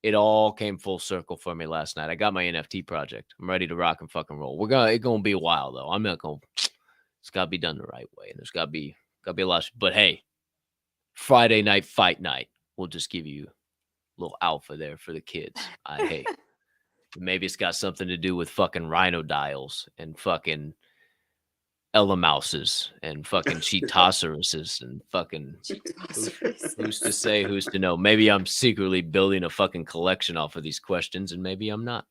it all came full circle for me last night. I got my NFT project. I'm ready to rock and fucking roll. It's going to be a while though. I'm not going to, it's got to be done the right way. And there's got to be a lot. But hey, Friday night fight night. We'll just give you a little alpha there for the kids. Hey, maybe it's got something to do with fucking rhinodiles and fucking Ellamouses and fucking Cheetosauruses and fucking who's to say, who's to know? Maybe I'm secretly building a fucking collection off of these questions, and maybe I'm not.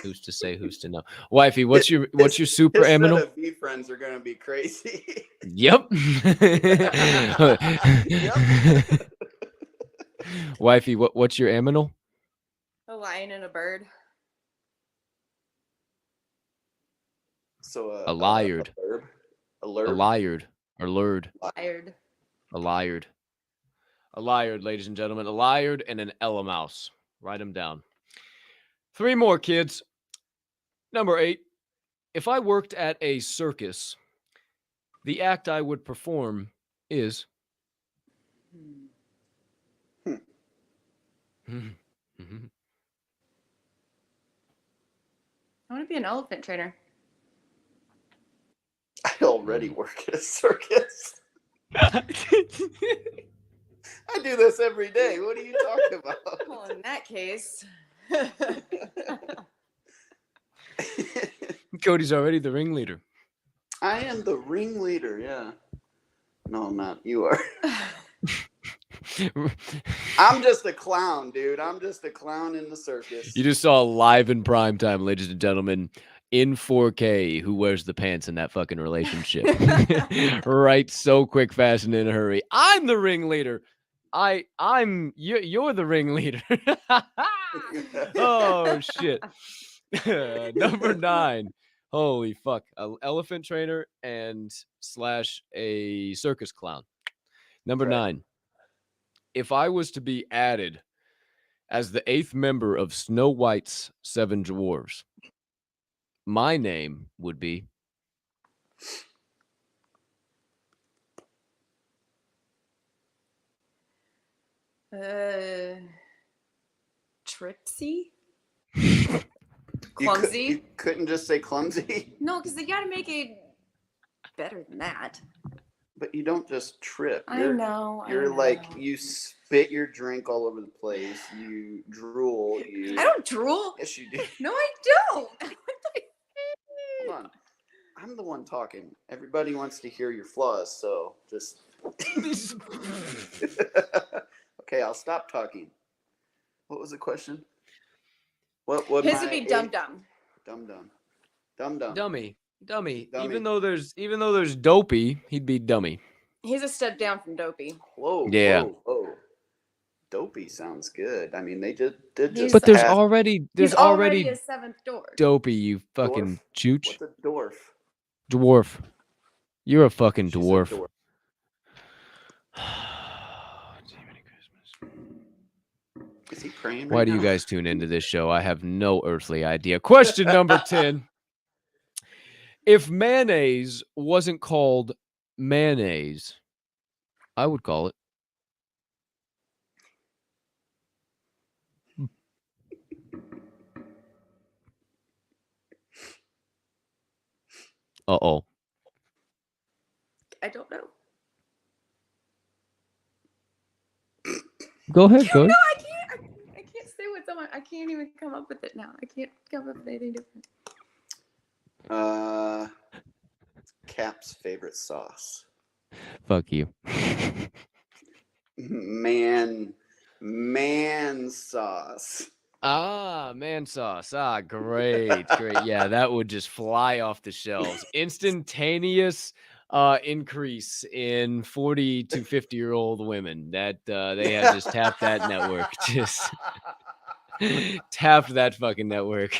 Who's to say, who's to know? Wifey, what's your super aminal? Set of V friends are gonna be crazy. Yep. Yep. Wifey, what's your aminal? A lion and a bird. So a liard. A liard. Or lurd. Liard. A liard. A liard, ladies and gentlemen. A liard and an Ellamouse. Write them down. 3 more, kids. Number 8. If I worked at a circus, the act I would perform is. I want to be an elephant trainer. I already work at a circus. I do this every day. What are you talking about? Well, in that case. Cody's already the ringleader. I am the ringleader, yeah. No, I'm not. You are. I'm just a clown, dude. I'm just a clown in the circus. You just saw live in prime time, ladies and gentlemen, in 4K, who wears the pants in that fucking relationship. Right, so quick, fast, and in a hurry. I'm the ringleader. you're the ringleader. Oh shit. Number 9. Holy fuck. An elephant trainer and slash a circus clown. Number Right. 9. If I was to be added as the 8th member of Snow White's 7 Dwarves, my name would be Tripsy? You Clumsy? couldn't just say clumsy, No, because they gotta make it better than that. but you don't just trip. I know. You're like, you spit your drink all over the place. You drool. I don't drool. Yes, you do. No, I don't. Hold on. I'm the one talking. Everybody wants to hear your flaws, so just. Okay, I'll stop talking. What was the question? What His would be dum dum. Dum dum. dummy. Even though there's dopey, he'd be dummy. He's a step down from dopey. Whoa. Yeah. Whoa. Dopey sounds good. I mean, they did just. But there's add- already He's already a 7th door. dopey, you fucking chooch. What's a dwarf? Dwarf. You're a fucking She said dwarf. Is he praying? Why right do you now? guys tune into this show? I have no earthly idea. Question number 10. If mayonnaise wasn't called mayonnaise, I would call it. Uh-oh. I don't know. Go ahead, go ahead. No, I can't say what's on my. I can't even come up with it now. I can't come up with anything different. Cap's favorite sauce. Fuck you. Man sauce. Ah, man sauce. Ah, great. Yeah, that would just fly off the shelves. Instantaneous increase in 40 to 50-year-old women. That they had just tapped that network. Just tapped that fucking network.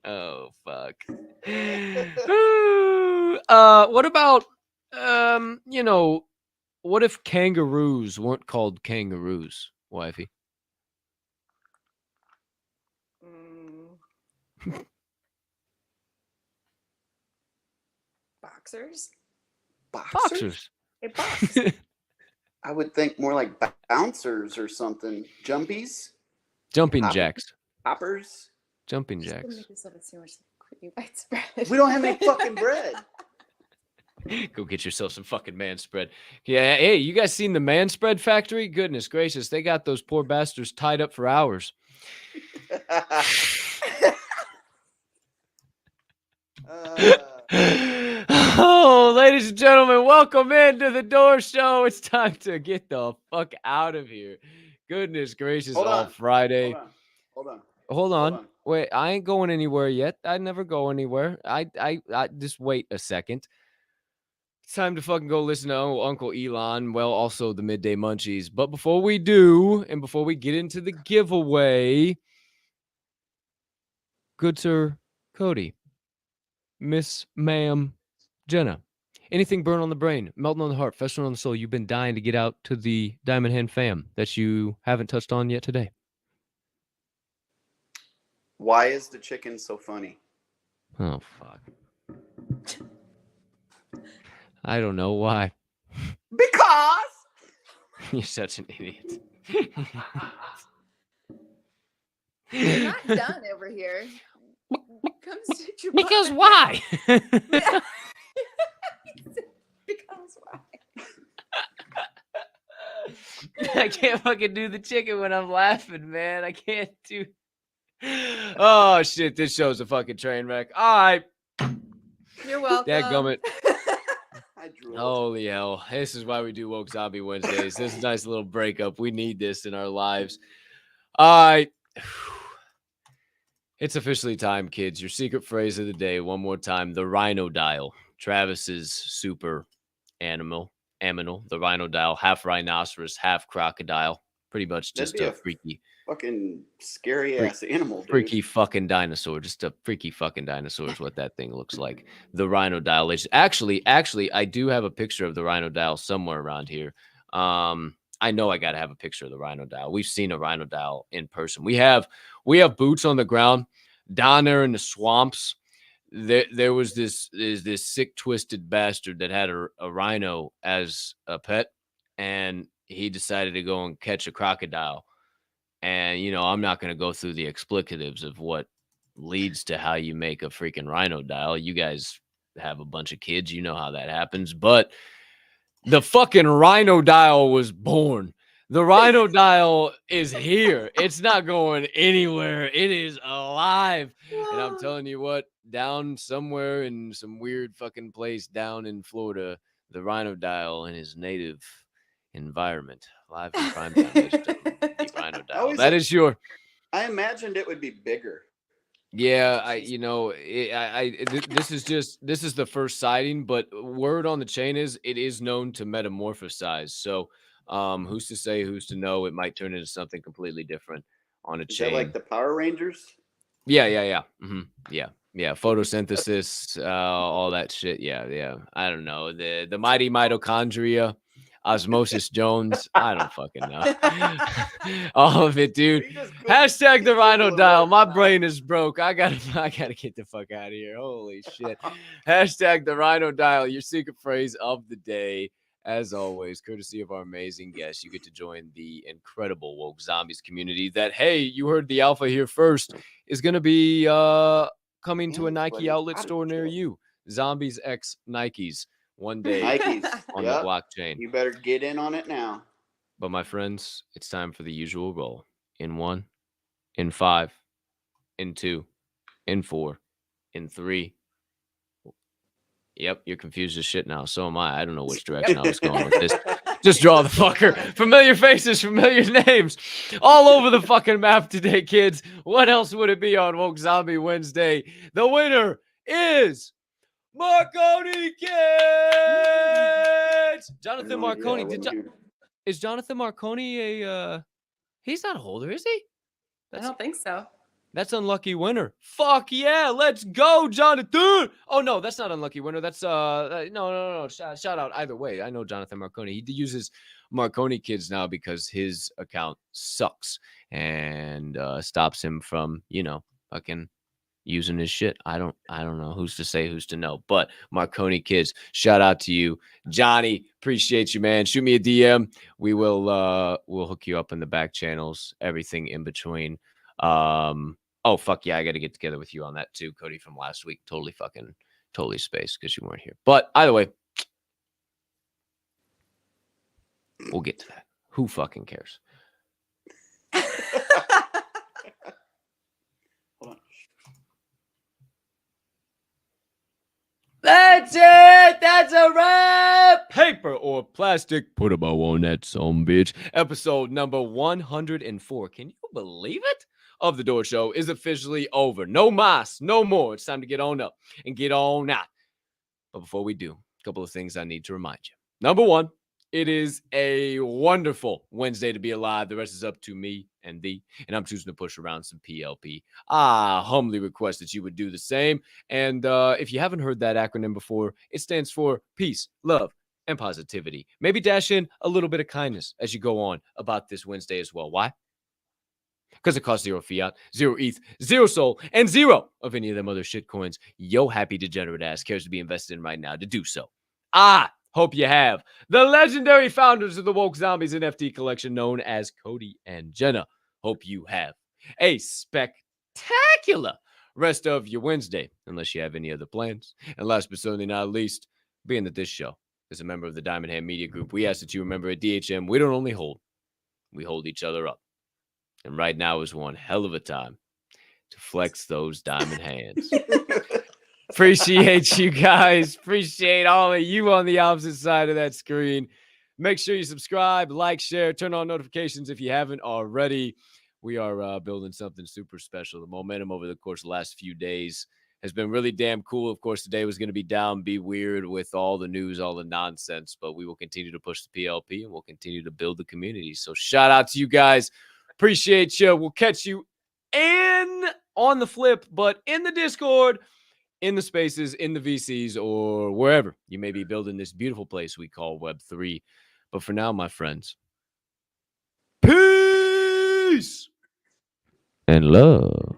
Oh fuck. What about what if kangaroos weren't called kangaroos, wifey? Boxers? Boxers. They box. I would think more like bouncers or something. Jumpies? Jumping jacks. Hoppers? Jumping Just gonna jacks. make yourself a sandwich creamy white spread. We don't have any fucking bread. Go get yourself some fucking man spread. Yeah, hey, you guys seen the man spread factory? Goodness gracious, they got those poor bastards tied up for hours. Oh, ladies and gentlemen, welcome into the Door Show. It's time to get the fuck out of here. Goodness gracious, Hold all on. Friday. Hold on. Wait, I ain't going anywhere yet. I never go anywhere. I just wait a second. It's time to fucking go listen to Uncle Elon. Well, also the Midday Munchies. But before we do, and before we get into the giveaway, good sir Cody, Miss Ma'am Jenna, anything burn on the brain, melting on the heart, festering on the soul, you've been dying to get out to the Diamond Hand fam that you haven't touched on yet today? Why is the chicken so funny? Oh, fuck. I don't know why. Because You're such an idiot. You're not done over here. Come sit your Because butt why? down. Because why? I can't fucking do the chicken when I'm laughing, man. I can't do. Oh shit! This show's a fucking train wreck. All right. You're welcome. Dadgummit. I drooled. Holy hell! This is why we do Woke Zombie Wednesdays. This is a nice little breakup. We need this in our lives. All right. It's officially time, kids. Your secret phrase of the day, one more time: the rhino dial. Travis's super animal. aminal, the rhinodile, half rhinoceros, half crocodile. Pretty much That'd just be a a freaky, fucking scary freak, ass animal, dude. freaky fucking dinosaur. Just a freaky fucking dinosaur is what that thing looks like. The rhinodile is actually, I do have a picture of the rhinodile somewhere around here. I know I got to have a picture of the rhinodile. We've seen a rhinodile in person. We have boots on the ground down there in the swamps. There was this sick, twisted bastard that had a rhino as a pet, and he decided to go and catch a crocodile. And I'm not going to go through the explicatives of what leads to how you make a freaking rhinodile. You guys have a bunch of kids, you know how that happens. But the fucking rhinodile was born. The rhinodile is here. It's not going anywhere. It is alive. And I'm telling you what, down somewhere in some weird fucking place down in Florida, the rhinodile in his native environment, live in prime time, ladies and gentlemen, the rhinodile. That is your. I imagined it would be bigger. Yeah, this is the first sighting, but word on the chain is it is known to metamorphosize. So, who's to say, who's to know? It might turn into something completely different on a Is chain. that like the Power Rangers? Yeah. Yeah. Photosynthesis, all that shit. Yeah. I don't know. The mighty mitochondria, Osmosis Jones. I don't fucking know. All of it, dude. Hashtag the rhinodile. My brain is broke. I gotta get the fuck out of here. Holy shit. Hashtag the rhinodile, your secret phrase of the day. As always, courtesy of our amazing guests, you get to join the incredible Woke Zombies community that, hey, you heard the alpha here first, is going to be coming to a Nike outlet store near you. Zombies X Nikes. One day Nikes on the blockchain. You better get in on it now. But my friends, it's time for the usual roll. In 1, in 5, in 2, in 4, in 3. Yep, you're confused as shit now. So am I. I don't know which direction I was going with this. Just draw the fucker. Familiar faces, familiar names. All over the fucking map today, kids. What else would it be on Woke Zombie Wednesday? The winner is Marconi Kids! Jonathan Marconi. Is Jonathan Marconi a... He's not a holder, is he? I don't think so. That's unlucky winner. Fuck yeah, let's go, Jonathan. Oh no, that's not unlucky winner. That's no. Shout out either way. I know Jonathan Marconi. He uses Marconi Kids now because his account sucks and stops him from fucking using his shit. I don't know who's to say, who's to know. But Marconi Kids, shout out to you, Johnny. Appreciate you, man. Shoot me a DM. We'll hook you up in the back channels. Everything in between. Oh, fuck yeah, I got to get together with you on that too, Cody, from last week. Totally spaced because you weren't here. But either way, we'll get to that. Who fucking cares? That's it. That's a wrap. Paper or plastic, put a bow on that son bitch. Episode number 104. Can you believe it? Of the Door Show is officially over. No mas, no more. It's time to get on up and get on out. But before we do, a couple of things I need to remind you. Number one, it is a wonderful Wednesday to be alive. The rest is up to me and thee, and I'm choosing to push around some PLP. I humbly request that you would do the same. And if you haven't heard that acronym before, it stands for peace, love, and positivity. Maybe dash in a little bit of kindness as you go on about this Wednesday as well. Why? Because it costs 0 fiat, 0 ETH, 0 soul, and 0 of any of them other shit coins yo happy degenerate ass cares to be invested in right now to do so. I hope you have. The legendary founders of the Woke Zombies NFT collection known as Cody and Jenna. Hope you have a spectacular rest of your Wednesday, unless you have any other plans. And last but certainly not least, being that this show is a member of the Diamond Hand Media Group, we ask that you remember at DHM, we don't only hold, we hold each other up. And right now is one hell of a time to flex those diamond hands. Appreciate you guys. Appreciate all of you on the opposite side of that screen. Make sure you subscribe, like, share, turn on notifications if you haven't already. We are building something super special. The momentum over the course of the last few days has been really damn cool. Of course, today was going to be down, be weird with all the news, all the nonsense, but we will continue to push the PLP and we'll continue to build the community. So shout out to you guys. Appreciate you. We'll catch you on the flip, but in the Discord, in the spaces, in the VCs, or wherever you may be building this beautiful place we call Web3. But for now, my friends, peace and love.